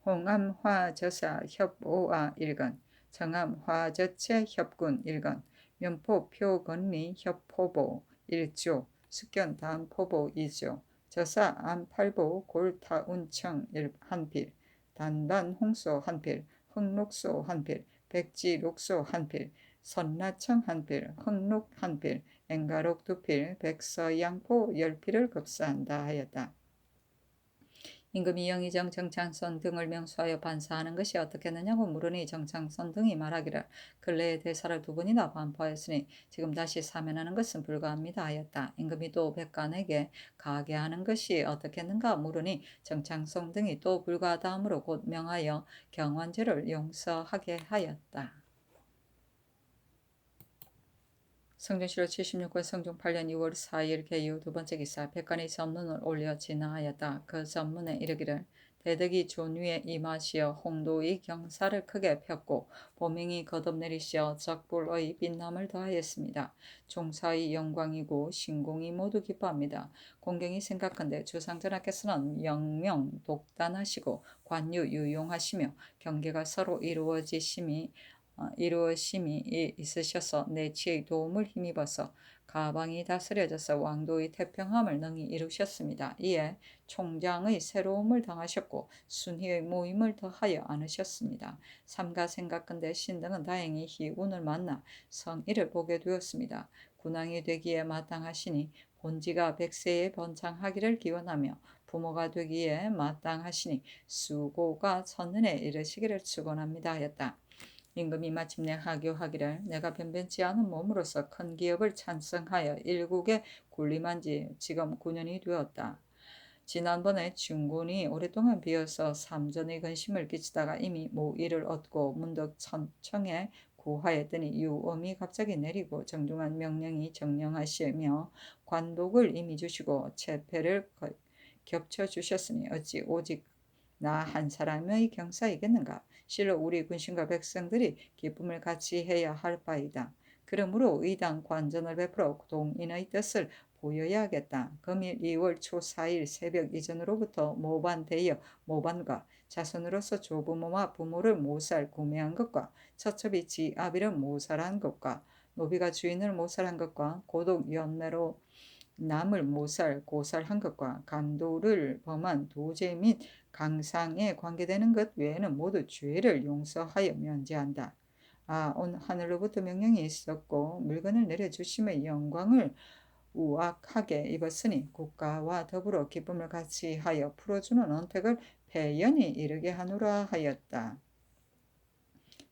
홍암화저사 협오아 일건 정암화저체 협군 일건 면포 표건리 협포보 일조 숙견 단포보 이조 저사 안팔보 골타운청 한필 단반 홍소 한필 흑록소 한필 백지록소 한필 선나청 한필 흑록 한필 앵가록 두필 백서양포 열필을 급사한다 하였다. 임금이 영의정 정창선 등을 명수하여 반사하는 것이 어떻겠느냐고 물으니 정창선 등이 말하기를 근래에 대사를 두 번이나 반포하였으니 지금 다시 사면하는 것은 불가합니다 하였다. 임금이 또 백관에게 가게 하는 것이 어떻겠는가 물으니 정창선 등이 또 불가하다 하므로 곧 명하여 경환죄를 용서하게 하였다. 성종실록 76권 성종 8년 2월 4일 개유 두 번째 기사 백관이 전문을 올려 진하하였다. 그 전문에 이르기를 대덕이 존위에 임하시어 홍도의 경사를 크게 폈고 보명이 거듭내리시어 적불의 빛남을 더하였습니다. 종사의 영광이고 신공이 모두 기뻐합니다. 공경이 생각한데 주상전하께서는 영명 독단하시고 관유 유용하시며 경계가 서로 이루어심이 있으셔서 내치의 도움을 힘입어서 가방이 다스려져서 왕도의 태평함을 능히 이루셨습니다. 이에 총장의 새로움을 당하셨고 순희의 모임을 더하여 안으셨습니다. 삼가 생각건대 신등은 다행히 희운을 만나 성의를 보게 되었습니다. 군왕이 되기에 마땅하시니 본지가 백세에 번창하기를 기원하며 부모가 되기에 마땅하시니 수고가 천년에 이르시기를 축원합니다 하였다. 임금이 마침내 하교하기를 내가 변변치 않은 몸으로서 큰 기업을 찬성하여 일국에 군림한 지 지금 9년이 되었다. 지난번에 중군이 오랫동안 비어서 삼전의 근심을 끼치다가 이미 모의를 얻고 문득 천청에 구하였더니 유엄이 갑자기 내리고 정중한 명령이 정령하시며 관독을 이미 주시고 체패를 겹쳐 주셨으니 어찌 오직 나 한 사람의 경사이겠는가? 실로 우리 군신과 백성들이 기쁨을 같이 해야 할 바이다. 그러므로 의당 관전을 베풀어 동인의 뜻을 보여야겠다. 금일 2월 초 4일 새벽 이전으로부터 모반되어 모반과 자손으로서 조부모와 부모를 모살 구매한 것과 처첩이 지아비를 모살한 것과 노비가 주인을 모살한 것과 고독 연매로 남을 모살 고살한 것과 간도를 범한 도제 및 강상에 관계되는 것 외에는 모두 죄를 용서하여 면제한다. 온 하늘로부터 명령이 있었고 물건을 내려주심의 영광을 우악하게 입었으니 국가와 더불어 기쁨을 같이 하여 풀어주는 언택을 배연히 이르게 하노라 하였다.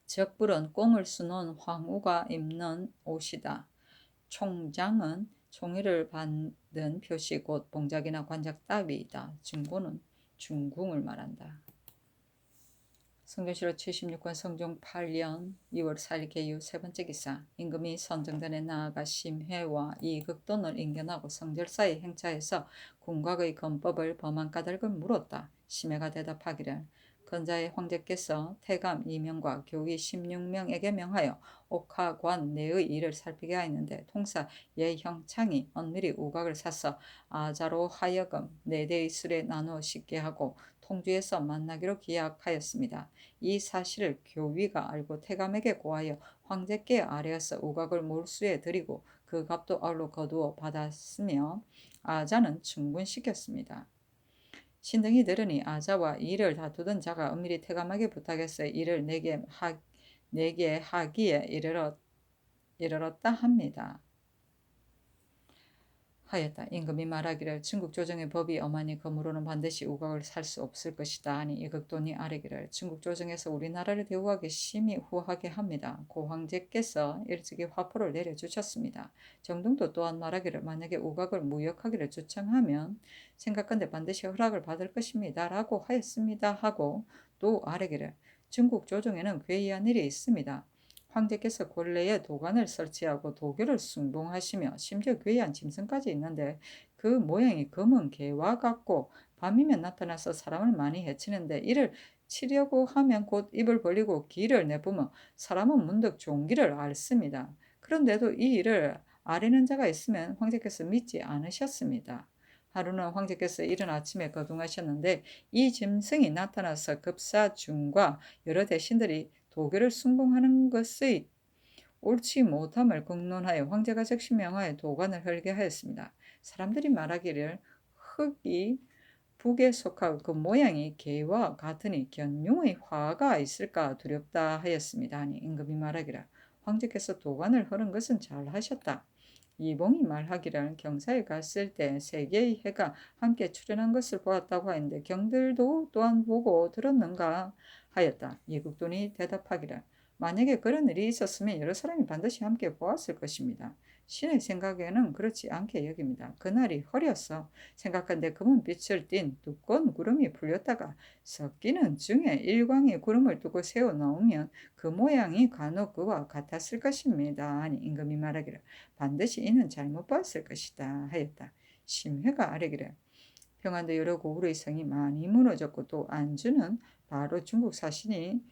적불은 꽁을 수놓은 황후가 입는 옷이다. 총장은 총위를 받은 표시 곧 봉작이나 관작 따위이다. 중고는 중궁을 말한다. 성종실록 76권 성종 8년 2월 4일 개유 세 번째 기사 임금이 선정단에 나아가 심회와 이극돈을 인견하고 성절사에 행차해서 군곽의 건법을 범한 까닭을 물었다. 심회가 대답하기를 건자의 황제께서 태감 2명과 교위 16명에게 명하여 옥하관 내의 일을 살피게 하였는데 통사 예형창이 은밀히 우각을 사서 아자로 하여금 4대의 술에 나누어 씻게 하고 통주에서 만나기로 기약하였습니다. 이 사실을 교위가 알고 태감에게 고하여 황제께 아뢰어서 우각을 몰수에 드리고 그 값도 아울러 거두어 받았으며 아자는 충분시켰습니다. 신등이 들으니 아자와 이를 다투던 자가 은밀히 태감에게 부탁해서 이를 내게 하기에 이르렀다 합니다. 하였다. 임금이 말하기를 중국 조정의 법이 엄하니 검으로는 반드시 우각을 살 수 없을 것이다 하니 이극돈이 아뢰기를 중국 조정에서 우리나라를 대우하기 심히 후하게 합니다. 고 황제께서 일찍이 화포를 내려주셨습니다. 정동도 또한 말하기를 만약에 우각을 무역하기를 주청하면 생각건대 반드시 허락을 받을 것입니다 라고 하였습니다 하고 또 아뢰기를 중국 조정에는 괴이한 일이 있습니다. 황제께서 궐내에 도관을 설치하고 도교를 숭봉하시며 심지어 괴이한 짐승까지 있는데 그 모양이 검은 개와 같고 밤이면 나타나서 사람을 많이 해치는데 이를 치려고 하면 곧 입을 벌리고 기를 내뿜어 사람은 문득 종기를 앓습니다. 그런데도 이 일을 아뢰는 자가 있으면 황제께서 믿지 않으셨습니다. 하루는 황제께서 이른 아침에 거둥하셨는데 이 짐승이 나타나서 급사중과 여러 대신들이 도교를 숭봉하는 것의 옳지 못함을 공론하여 황제가 즉시 명하여 도관을 헐게 하였습니다. 사람들이 말하기를 흙이 북에 속하고 그 모양이 개와 같으니 견융의 화가 있을까 두렵다 하였습니다. 아니 임금이 말하기를 황제께서 도관을 헐은 것은 잘하셨다. 이봉이 말하기를 경사에 갔을 때 세 개의 해가 함께 출현한 것을 보았다고 하는데 경들도 또한 보고 들었는가 하였다. 예국돈이 대답하기를 만약에 그런 일이 있었으면 여러 사람이 반드시 함께 보았을 것입니다. 신의 생각에는 그렇지 않게 여깁니다. 그날이 허려서 생각한데 검은 빛을 띤 두꺼운 구름이 풀렸다가 섞이는 중에 일광의 구름을 두고 세워 놓으면 그 모양이 간혹 그와 같았을 것입니다. 아니 임금이 말하기를 반드시 이는 잘못 봤을 것이다 하였다. 심회가 아뢰기를 평안도 여러 고구려의 성이 많이 무너졌고 또 안주는 바로 중국 사신이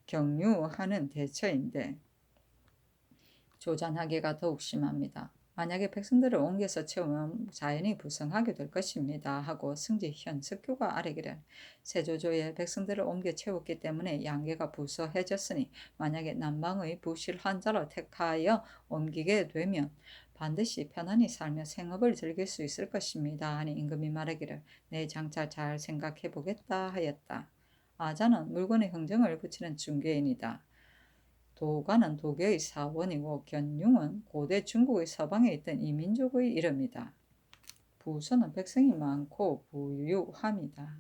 경유하는 대처인데 조잔하기가 더욱 심합니다. 만약에 백성들을 옮겨서 채우면 자연히 부성하게 될 것입니다. 하고 승지 현석교가 아뢰기를 세조조에 백성들을 옮겨 채웠기 때문에 양계가 부서해졌으니 만약에 남방의 부실 한자로 택하여 옮기게 되면 반드시 편안히 살며 생업을 즐길 수 있을 것입니다. 하니 임금이 말하기를 내 장차 잘 생각해 보겠다 하였다. 아자는 물건의 흥정을 붙이는 중개인이다. 도가는 도교의 사원이고 견융은 고대 중국의 서방에 있던 이민족의 이름이다. 부서는 백성이 많고 부유함이다.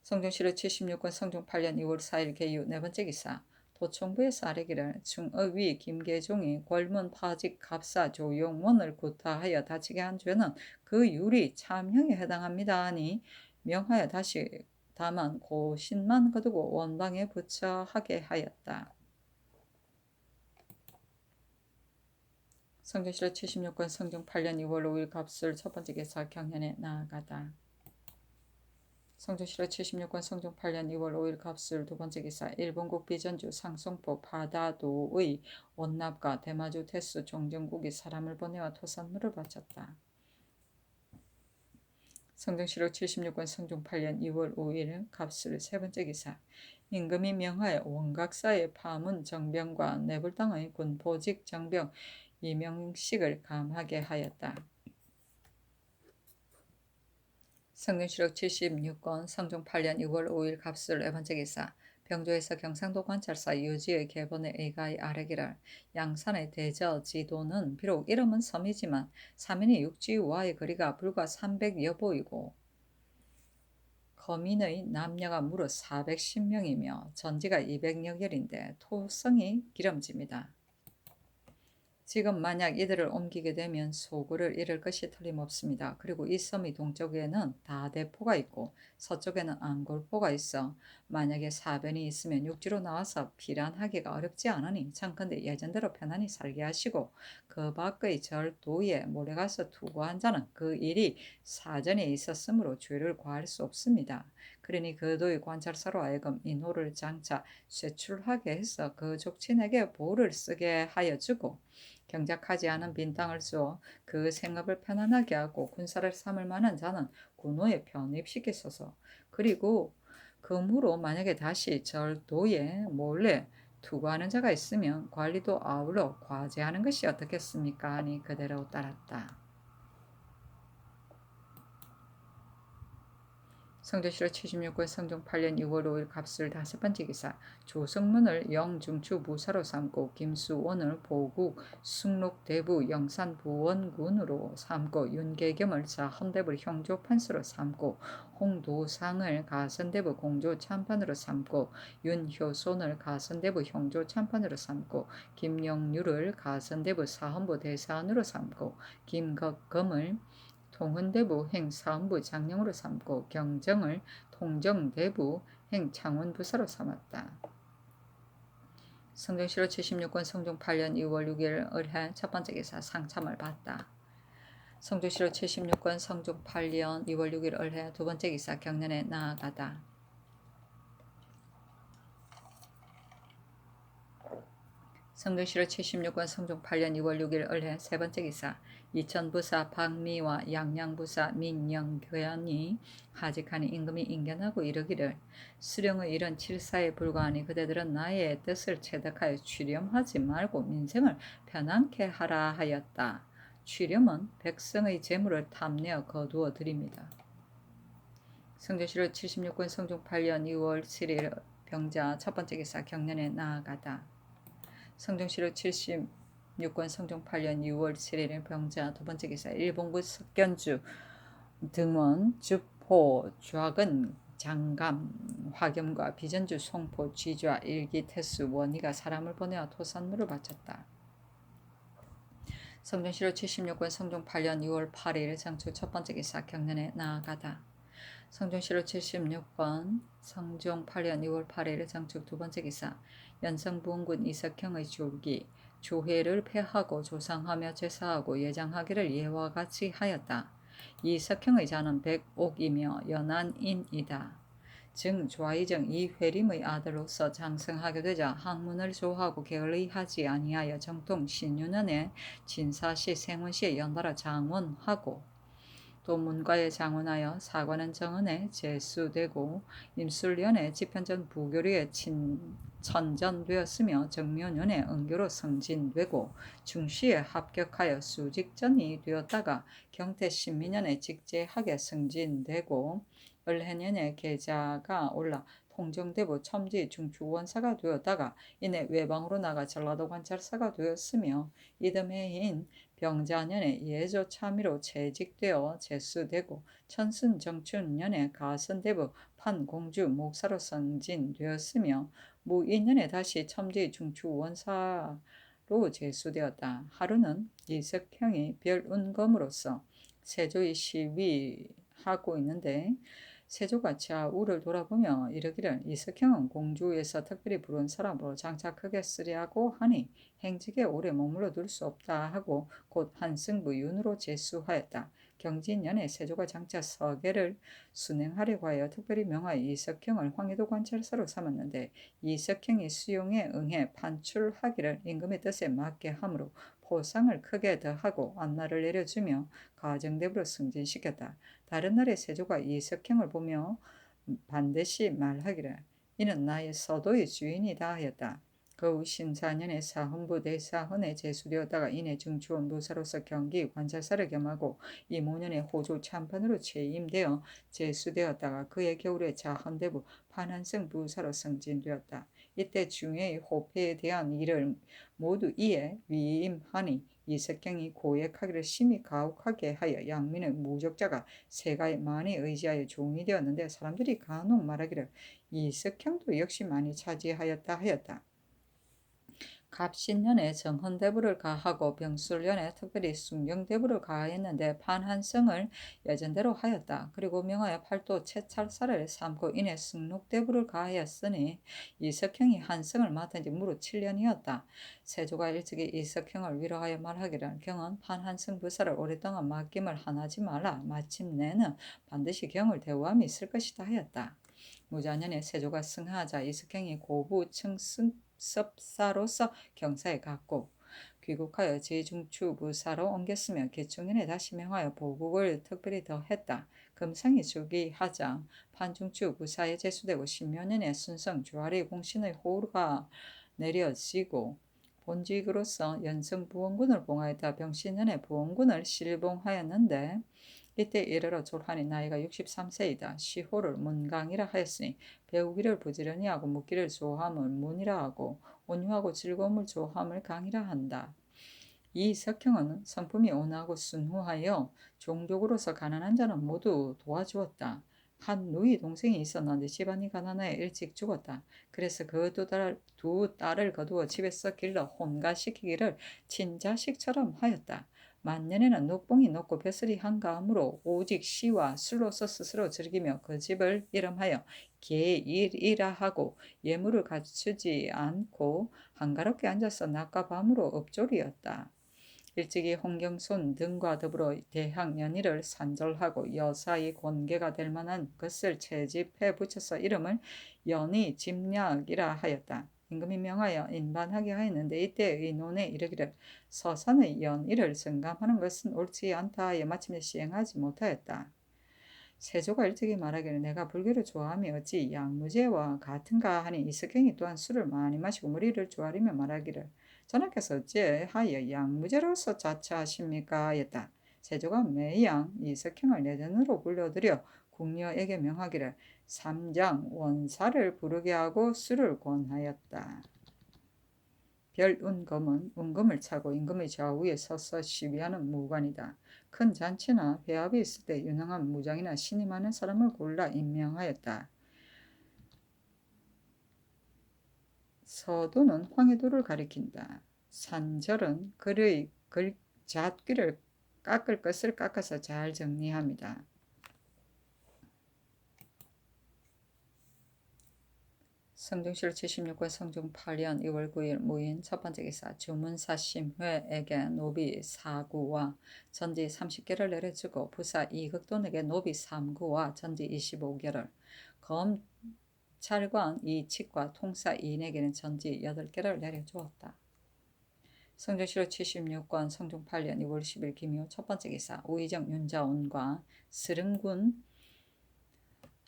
성종실록 76권 성종 8년 2월 4일 개유 네 번째 기사 도청부에서 아뢰기를 중의위 김계종이 궐문 파직 갑사 조용원을 구타하여 다치게 한 죄는 그 율이 참형에 해당합니다 하니 명하여 다시 다만 고신만 거두고 원방에 부처하게 하였다. 성종실록 76권 성종 8년 2월 5일 갑술 첫 번째 기사 경연에 나아가다. 성종실록 76권 성종 8년 2월 5일 갑술 두 번째 기사 일본국 비전주 상송포 바다도의 원납과 대마주 태수 종정국이 사람을 보내와 토산물을 바쳤다. 성종실록 76권 성종 8년 2월 5일 갑술 세 번째 기사 임금이 명하여 원각사의 파문 정병과 내불당의 군포직 정병 이명식을 감하게 하였다. 성종실록 76권 성종 8년 2월 5일 갑술 네 번째 기사 병조에서 경상도 관찰사 유지의 계본에 의가히 아뢰기를 양산의 대저 지도는 비록 이름은 섬이지만 사면이 육지와의 거리가 불과 300여 보이고 거민의 남녀가 무려 410명이며 전지가 200여 결인데 토성이 기름집니다. 지금 만약 이들을 옮기게 되면 소굴을 잃을 것이 틀림없습니다. 그리고 이 섬의 동쪽에는 다대포가 있고 서쪽에는 안골포가 있어 만약에 사변이 있으면 육지로 나와서 피란하기가 어렵지 않으니 청컨대 예전대로 편안히 살게 하시고 그 밖의 절도에 몰려가서 투구한 자는 그 일이 사전에 있었으므로 죄를 과할 수 없습니다. 그러니 그 도의 관찰사로 하여금 이 노를 장차 쇠출하게 해서 그 족친에게 보를 쓰게 하여 주고 경작하지 않은 빈 땅을 주어 그 생업을 편안하게 하고 군사를 삼을 만한 자는 군호에 편입시키소서. 그리고 금후로 만약에 다시 절도에 몰래 투구하는 자가 있으면 관리도 아울러 과제하는 것이 어떻겠습니까? 하니 그대로 따랐다. 성조실록 76권 성종 8년 6월 5일 갑술 다섯 번째 기사 조성문을 영중추 부사로 삼고 김수원을 보국 숭록대부 영산부원군으로 삼고 윤계겸을 자헌대부 형조판수로 삼고 홍도상을 가선대부 공조참판으로 삼고 윤효손을 가선대부 형조참판으로 삼고 김영률을 가선대부 사헌부 대사원으로 삼고 김덕검을 통은대부 행사헌부 장령으로 삼고 경정을 통정대부 행창원부사로 삼았다. 성종실록 76권 성종 8년 2월 6일 을해 첫 번째 기사 상참을 받다. 성종실록 76권 성종 8년 2월 6일 을해 두 번째 기사 경연에 나아가다. 성종실록 76권 성종 8년 2월 6일 을해 세 번째 기사 이천부사 박미와 양양부사 민영교연이 하직하니 임금이 인견하고 이르기를 수령의 일은 칠사에 불과하니 그대들은 나의 뜻을 체득하여 취렴하지 말고 민생을 편안케 하라 하였다. 취렴은 백성의 재물을 탐내어 거두어 드립니다. 성조실록 76권 성종 8년 2월 7일 병자 첫 번째 기사 경련에 나아가다. 성종실록 76권 성종 8년 6월 7일 병자 두 번째 기사 일본군 석견주 등원 주포 좌근 장감 화겸과 비전주 송포 쥐좌 일기 태수 원희가 사람을 보내어 토산물을 바쳤다. 성종실록 76권 성종 8년 6월 8일 장초 첫 번째 기사 경련에 나아가다. 성종실록 76권 성종 8년 2월 8일 장축 두 번째 기사 연성부원군 이석형의 조기 조회를 폐하고 조상하며 제사하고 예장하기를 예와 같이 하였다. 이석형의 자는 백옥이며 연안인이다. 즉 좌이정 이회림의 아들로서 장성하게 되자 학문을 조하고 게을리하지 아니하여 정통 신유년에 진사시 생원시에 연달아 장원하고 또 문과에 장원하여 사관은 정은에 제수되고 임술년에 지편전 부교류에 천전되었으며 정묘년에 은교로 승진되고 중시에 합격하여 수직전이 되었다가 경태 신민년에 직제하게 승진되고 을해년에 계자가 올라 통정대부 첨지 중추원사가 되었다가 이내 외방으로 나가 전라도 관찰사가 되었으며 이듬해인 병자년에 예조 참의로 채직되어 제수되고 천순정춘년에 가선대부 판공주 목사로 승진되었으며 무인년에 다시 첨지 중추원사로 제수되었다. 하루는 이석형이 별운검으로서 세조의 시위하고 있는데 세조가 좌우를 돌아보며 이르기를 이석형은 공주에서 특별히 부른 사람으로 장착하게 쓰리하고 하니 행직에 오래 머물러 둘 수 없다 하고 곧 한승부 윤으로 제수하였다. 경진년에 세조가 장차 서계를 순행하려고 하여 특별히 명하여 이석형을 황해도 관찰사로 삼았는데 이석형이 수용에 응해 판출하기를 임금의 뜻에 맞게 하므로 포상을 크게 더하고 안나를 내려주며 가정대부로 승진시켰다. 다른 날에 세조가 이석형을 보며 반드시 말하기를 이는 나의 서도의 주인이다 하였다. 그 후 신사년에 사헌부 대사헌에 제수되었다가 이내 중추원 부사로서 경기 관찰사를 겸하고 이모년에 호조 참판으로 취임되어 제수되었다가 그해 겨울에 자헌대부 판한성 부사로 승진되었다. 이때 중해의 호패에 대한 일을 모두 이에 위임하니 이석경이 고액하기를 심히 가혹하게 하여 양민의 무적자가 세가에 많이 의지하여 종이 되었는데 사람들이 간혹 말하기를 이석형도 역시 많이 차지하였다 하였다. 갑신년에 정헌대부를 가하고 병술년에 특별히 순경대부를 가하였는데 판한성을 예전대로 하였다. 그리고 명하여 팔도 채찰사를 삼고 이내 승록대부를 가하였으니 이석형이 한성을 맡은 지 무려 7년이었다. 세조가 일찍이 이석형을 위로하여 말하기를 경은 판한성 부사를 오랫동안 맡김을 하나지 말라. 마침내는 반드시 경을 대우함이 있을 것이다 하였다. 무자년에 세조가 승하자 이석형이 고부 섭사로서 경사에 갔고 귀국하여 제중추부사로 옮겼으며 개충년에 다시 명하여 보국을 특별히 더했다. 금상이 즉위하자 판중추부사에 제수되고 신묘년에 순성 주아리 공신의 호루가 내려지고 본직으로서 연성부원군을 봉하였다. 병신년에 부원군을 실봉하였는데 이때 이르러 졸하니 나이가 63세이다. 시호를 문강이라 하였으니 배우기를 부지런히 하고 묻기를 조함을 문이라 하고 온유하고 즐거움을 조함을 강이라 한다. 이 석형은 성품이 온화하고 순후하여 종족으로서 가난한 자는 모두 도와주었다. 한 누이 동생이 있었는데 집안이 가난하여 일찍 죽었다. 그래서 그 두 딸을 거두어 집에서 길러 혼가시키기를 친자식처럼 하였다. 만년에는 녹봉이 녹고 벼슬이 한가함으로 오직 시와 술로서 스스로 즐기며 그 집을 이름하여 계일이라 하고 예물을 갖추지 않고 한가롭게 앉아서 낮과 밤으로 읍졸이었다. 일찍이 홍경손 등과 더불어 대항 연희를 산절하고 여사의 권계가 될 만한 것을 채집해 붙여서 이름을 연희 집략이라 하였다. 임금이 명하여 인반하게 하였는데 이때 의논에 이르기를 서산의 연일을 증감하는 것은 옳지 않다 하여 마침내 시행하지 못하였다. 세조가 일찍이 말하기를 내가 불교를 좋아하며 어찌 양무제와 같은가 하니 이석행이 또한 술을 많이 마시고 무리를 조아리며 말하기를 전하께서 어찌하여 양무제로서 자처하십니까 하였다. 세조가 매양 이석행을 내전으로 불러들여 궁녀에게 명하기를 삼장 원사를 부르게 하고 술을 권하였다. 별운검은 운금을 차고 임금의 좌우에 서서 시위하는 무관이다. 큰 잔치나 배합이 있을 때 유능한 무장이나 신이 많은 사람을 골라 임명하였다. 서도는 황해도를 가리킨다. 산절은 글의 잣귀를 깎을 것을 깎아서 잘 정리합니다. 성종실 76권 성종 8년 2월 9일 무인 첫 번째 기사 주문사 심회에게 노비 4구와 전지 30개를 내려주고 부사 이극돈에게 노비 3구와 전지 25개를 검찰관 이칙과 통사 이인에게는 전지 8개를 내려주었다. 성종실 76권 성종 8년 2월 10일 김효 첫 번째 기사 우의정 윤자온과 스릉군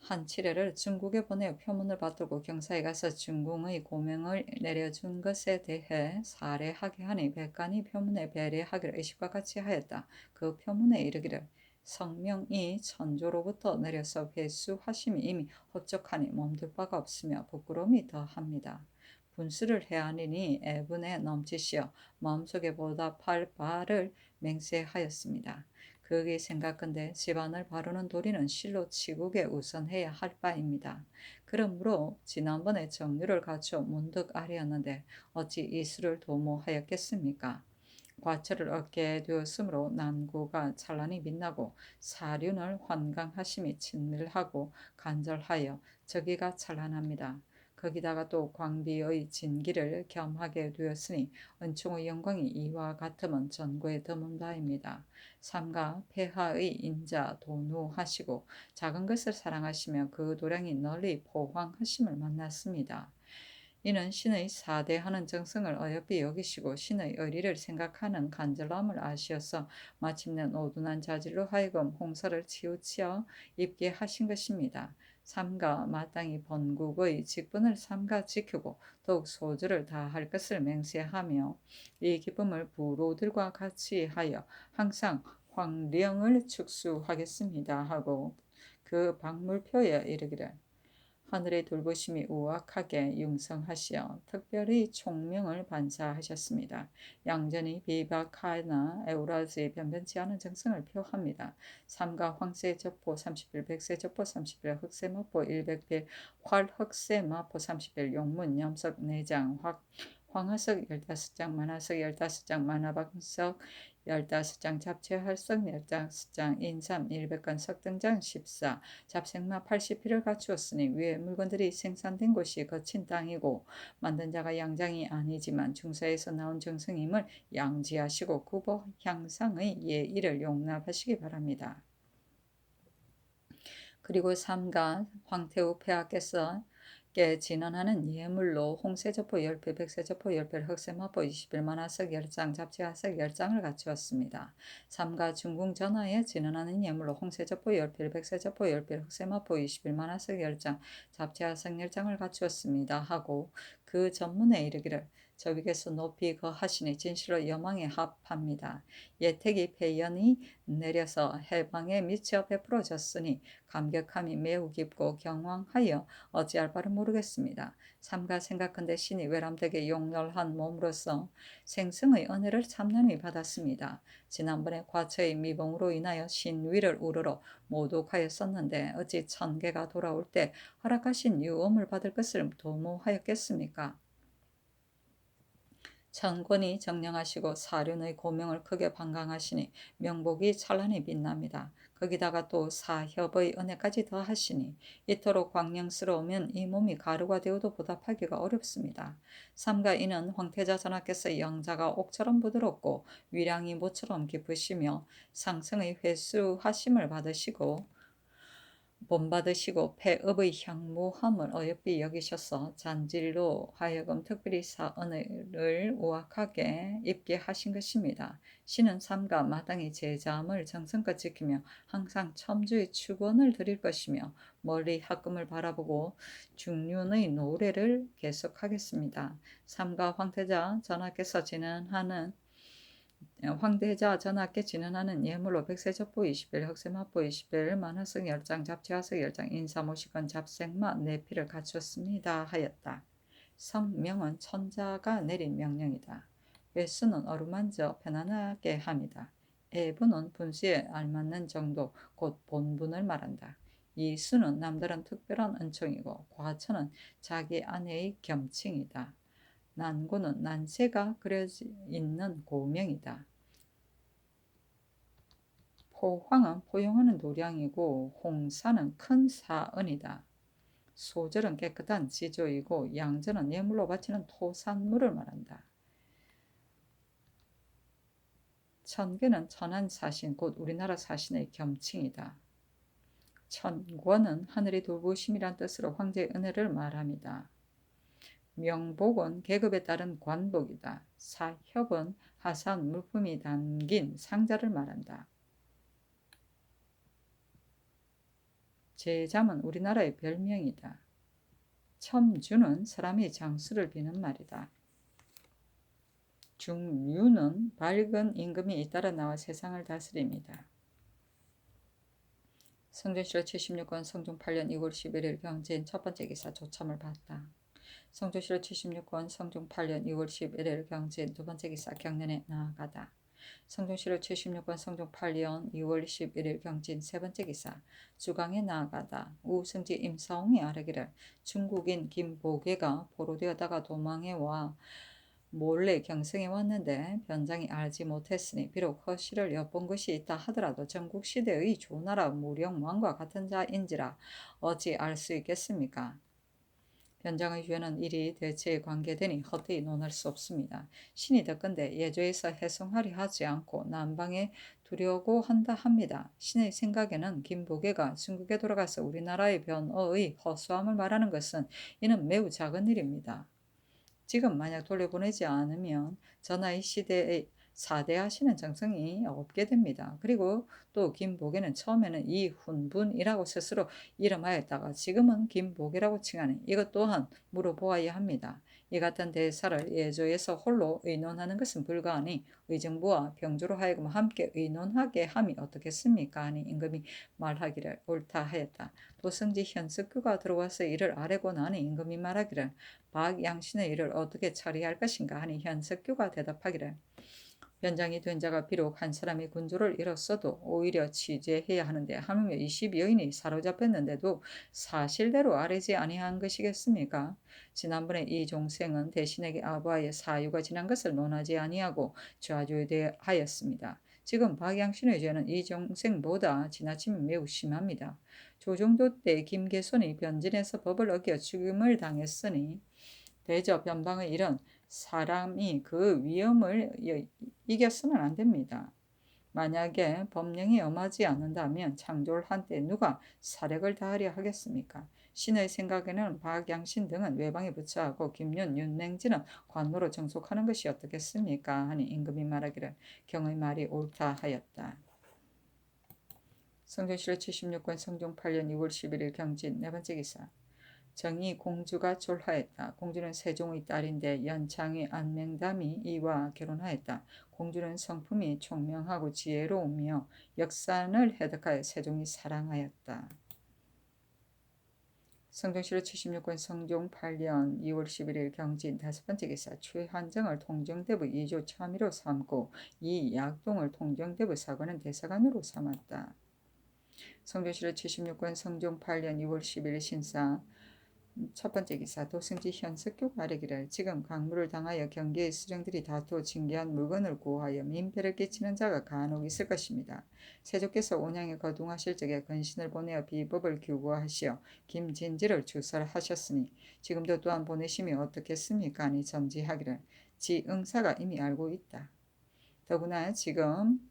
한 칠회를 중국에 보내어 표문을 받들고 경사에 가서 중궁의 고명을 내려준 것에 대해 사례하게 하니 백관이 표문에 배례하기를 의식과 같이 하였다. 그 표문에 이르기를 성명이 천조로부터 내려서 회수하심이 이미 헛적하니 몸둘 바가 없으며 부끄러움이 더합니다. 분수를 해하니니 애분에 넘치시어 마음속에 보답할 바를 맹세하였습니다. 그의 생각건대 집안을 바르는 도리는 실로 치국에 우선해야 할 바입니다. 그러므로 지난번에 정류를 갖춰 문득 아뢰었는데 어찌 이 수를 도모하였겠습니까? 과처를 얻게 되었으므로 난구가 찬란히 빛나고 사륜을 환강하심이 친밀하고 간절하여 저기가 찬란합니다. 거기다가 또 광비의 진기를 겸하게 되었으니 은총의 영광이 이와 같으면 전고에 드문 바입니다. 삼가 폐하의 인자 도누하시고 작은 것을 사랑하시며 그 도량이 널리 포황하심을 만났습니다. 이는 신의 사대하는 정성을 어여삐 여기시고 신의 의리를 생각하는 간절함을 아시어서 마침내 노둔한 자질로 하여금 홍사를 치우치어 입게 하신 것입니다. 삼가 마땅히 번국의 직분을 삼가 지키고 더욱 소주를 다할 것을 맹세하며 이 기쁨을 부로들과 같이 하여 항상 황령을 축수하겠습니다 하고 그 박물표에 이르기를 하늘의 돌보심이 우악하게 융성하시어 특별히 총명을 반사하셨습니다. 양전이 비박하나 에우라즈의 변변치 않은 정성을 표합니다. 삼가 황새 적포 30일, 백새 적포 30일, 흑새 마포 100필, 활흑새 마포 30일, 용문 염석 4장, 황하석 15장, 만화석 15장, 만화방석 15장, 잡채활석 15장, 인삼 100건, 석등장 14, 잡생마 80필을 갖추었으니 위에 물건들이 생산된 곳이 거친 땅이고 만든 자가 양장이 아니지만 중사에서 나온 정성임을 양지하시고 구보 향상의 예의를 용납하시기 바랍니다. 그리고 삼가 황태우 폐하께서 께 진언하는 예물로 홍세저포 10필, 백세저포 10필, 흑세마포 20필, 만화석 10장, 잡지화석 10장을 갖추었습니다. 삼가 중궁 전하에 진언하는 예물로 홍세저포 10필, 백세저포 10필, 흑세마포 20필, 만화석 10장, 잡지화석 10장을 갖추었습니다. 하고 그 전문에 이르기를 저위께서 높이 거하시니 진실로 여망에 합합니다. 예택이 폐연이 내려서 해방에 미쳐 베풀어졌으니 감격함이 매우 깊고 경황하여 어찌할 바를 모르겠습니다. 삼가 생각한데 신이 외람되게 용렬한 몸으로서 생승의 은혜를 참나히 받았습니다. 지난번에 과처의 미봉으로 인하여 신위를 우러러 모독하였었는데 어찌 천계가 돌아올 때 허락하신 유엄을 받을 것을 도모하였겠습니까? 천권이 정령하시고 사륜의 고명을 크게 방강하시니 명복이 찬란히 빛납니다. 거기다가 또 사협의 은혜까지 더하시니 이토록 광명스러우면 이 몸이 가루가 되어도 보답하기가 어렵습니다. 삼가 이는 황태자 전하께서 영자가 옥처럼 부드럽고 위량이 모처럼 깊으시며 상승의 회수하심을 받으시고 본받으시고 폐업의 향무함을 어여삐 여기셔서 잔질로 하여금 특별히 사언을 우악하게 입게 하신 것입니다. 신은 삼가 마땅히 제자함을 정성껏 지키며 항상 첨주의 축원을 드릴 것이며 멀리 학금을 바라보고 중륜의 노래를 계속하겠습니다. 삼가 황태자 전하께서 진행하는 황대자 전하께 진언하는 예물로 백세첩보 20일, 흑세마포 20일, 만화성 10장, 잡지화석 10장, 인사모시건 잡생마 4필을 갖추었습니다 하였다. 성명은 천자가 내린 명령이다. 외수는 어루만져 편안하게 함이다. 애분은 분수에 알맞는 정도, 곧 본분을 말한다. 이 수는 남다른 특별한 은총이고 과처는 자기 아내의 겸칭이다. 난고는 난세가 그려져 있는 고명이다. 포황은 포용하는 도량이고 홍사는 큰 사은이다. 소절은 깨끗한 지조이고 양절은 예물로 바치는 토산물을 말한다. 천계는 천한 사신 곧 우리나라 사신의 겸칭이다. 천권은 하늘이 돌보심이란 뜻으로 황제의 은혜를 말합니다. 명복은 계급에 따른 관복이다. 사협은 하사한 물품이 담긴 상자를 말한다. 제잠은 우리나라의 별명이다. 첨주는 사람이 장수를 비는 말이다. 중유는 밝은 임금이 잇따라 나와 세상을 다스립니다. 성조실록 76권 성종 8년 2월 11일 경진 첫 번째 기사 조참을 봤다. 성조실록 76권 성종 8년 2월 11일 경진 두 번째 기사 경련에 나아가다. 성종실록 76권 성종 8년 2월 11일 경진 세 번째 기사 주강에 나아가다. 우승지 임사홍이 아뢰기를 중국인 김보계가 포로되었다가 도망해 와 몰래 경성에 왔는데 변장이 알지 못했으니 비록 허실을 엿본 것이 있다 하더라도 전국시대의 조나라 무령왕과 같은 자인지라 어찌 알 수 있겠습니까? 변장의 죄는 일이 대체에 관계되니 헛되이 논할 수 없습니다. 신이 덕건대 예조에서 해송하리 하지 않고 남방에 두려고 한다 합니다. 신의 생각에는 김보계가 중국에 돌아가서 우리나라의 변어의 허수함을 말하는 것은 이는 매우 작은 일입니다. 지금 만약 돌려보내지 않으면 전하의 시대의 사대하시는 정성이 없게 됩니다. 그리고 또 김보계는 처음에는 이훈분이라고 스스로 이름하였다가 지금은 김보계라고 칭하니 이것 또한 물어보아야 합니다. 이 같은 대사를 예조에서 홀로 의논하는 것은 불가하니 의정부와 병조로 하여금 함께 의논하게 함이 어떻겠습니까? 하니 임금이 말하기를 옳다 하였다. 도성지 현석규가 들어와서 이를 아뢰고 나니 임금이 말하기를 박양신의 일을 어떻게 처리할 것인가 하니 현석규가 대답하기를 변장이 된 자가 비록 한 사람이 군주를 잃었어도 오히려 취재해야 하는데 하물며 20여인이 사로잡혔는데도 사실대로 아뢰지 아니한 것이겠습니까? 지난번에 이 종생은 대신에게 아부하여 사유가 지난 것을 논하지 아니하고 좌조하였습니다. 지금 박양신의 죄는 이 종생보다 지나치면 매우 심합니다. 조정조 때 김계손이 변진에서 법을 어겨 죽임을 당했으니 대저 변방의 일은 사람이 그 위험을 이겨서는 안 됩니다. 만약에 법령이 엄하지 않는다면 창조를 한때 누가 사력을 다하려 하겠습니까? 신의 생각에는 박양신 등은 외방에 부처하고 김윤, 윤냉지는 관노로 정속하는 것이 어떻겠습니까? 하니 임금이 말하기를 경의 말이 옳다 하였다. 성종실록 76권 성종 8년 2월 11일 경진 네 번째 기사 정이 공주가 졸하였다. 공주는 세종의 딸인데 연창의 안맹담이 이와 결혼하였다. 공주는 성품이 총명하고 지혜로우며 역산을 해득하여 세종이 사랑하였다. 성종실록 76권 성종 8년 2월 11일 경진 다섯 번째 기사 최한정을 통정대부 2조 참의로 삼고 이 약동을 통정대부 사관은 대사관으로 삼았다. 성종실록 76권 성종 8년 2월 10일 신사 첫 번째 기사 도승지 현석교가 아뢰기를 지금 강물을 당하여 경계의 수령들이 다투어 징계한 물건을 구하여 민폐를 끼치는 자가 간혹 있을 것입니다. 세조께서 온양에 거둥하실 적에 건신을 보내어 비법을 규구하시어 김진지를 주설하셨으니 지금도 또한 보내심이 어떻겠습니까? 하니 점지하기를 지응사가 이미 알고 있다. 더구나 지금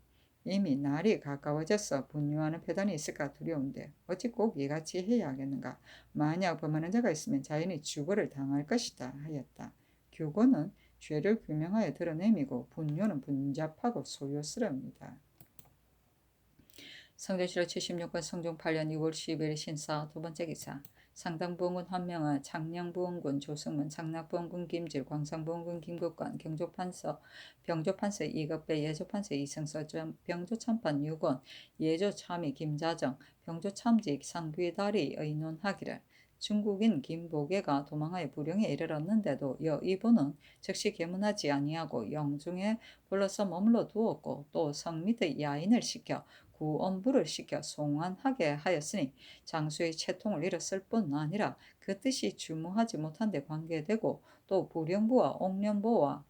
이미 날이 가까워져서 분유하는 패단이 있을까 두려운데 어찌 꼭 이같이 해야 하겠는가. 만약 범하는 자가 있으면 자연히 주거를 당할 것이다 하였다. 규고는 죄를 규명하여 드러내미고 분유는 분잡하고 소요스럽니다. 성전시로 76권 성종 8년 2월 10일 신사 두 번째 기사. 상당부원군 환명하, 창녕부원군 조승문, 장락부원군 김질, 광상부원군 김국관, 병조판서 이급배, 예조판서 이승서, 병조참판 유권, 예조참의 김자정, 병조참직 상귀다리 의논하기를 중국인 김보계가 도망하여 불령에 이르렀는데도 여의보는 즉시 계문하지 아니하고 영중에 불러서 머물러 두었고 또 성밑의 야인을 시켜 구엄부를 시켜 송환하게 하였으니 장수의 채통을 잃었을 뿐 아니라 그 뜻이 주무하지 못한 데 관계되고 또 불령부와 옥련보와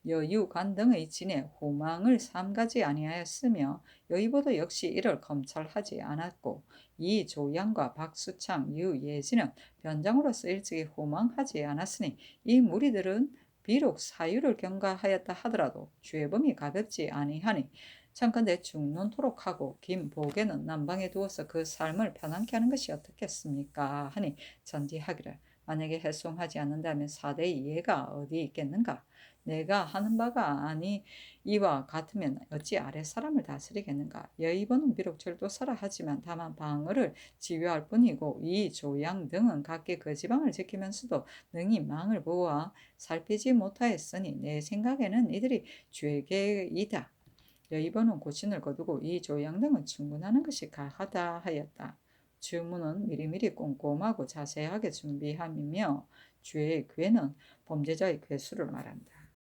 여유관 등의 진에 호망을 삼가지 아니하였으며 여의보도 역시 이를 검찰하지 않았고 이 조양과 박수창, 유예진은 변장으로서 일찍이 호망하지 않았으니 이 무리들은 비록 사유를 경과하였다 하더라도 죄범이 가볍지 아니하니 청컨대 죽는토록 하고 김보계는 남방에 두어서 그 삶을 편안케 하는 것이 어떻겠습니까 하니 전지하기를 만약에 해송하지 않는다면 사대의 예가 어디 있겠는가. 내가 하는 바가 아니 이와 같으면 어찌 아랫 사람을 다스리겠는가. 여의보는 비록 절도사라 하지만 다만 방어를 지휘할 뿐이고 이 조양 등은 각기 그 지방을 지키면서도 능히 망을 보아 살피지 못하였으니 내 생각에는 이들이 죄계이다. 여의보는 고신을 거두고 이 조양 등은 충분하는 것이 가하다 하였다. 주문은 미리미리 꼼꼼하고 자세하게 준비함이며 죄의 괴는 범죄자의 괴수를 말한다.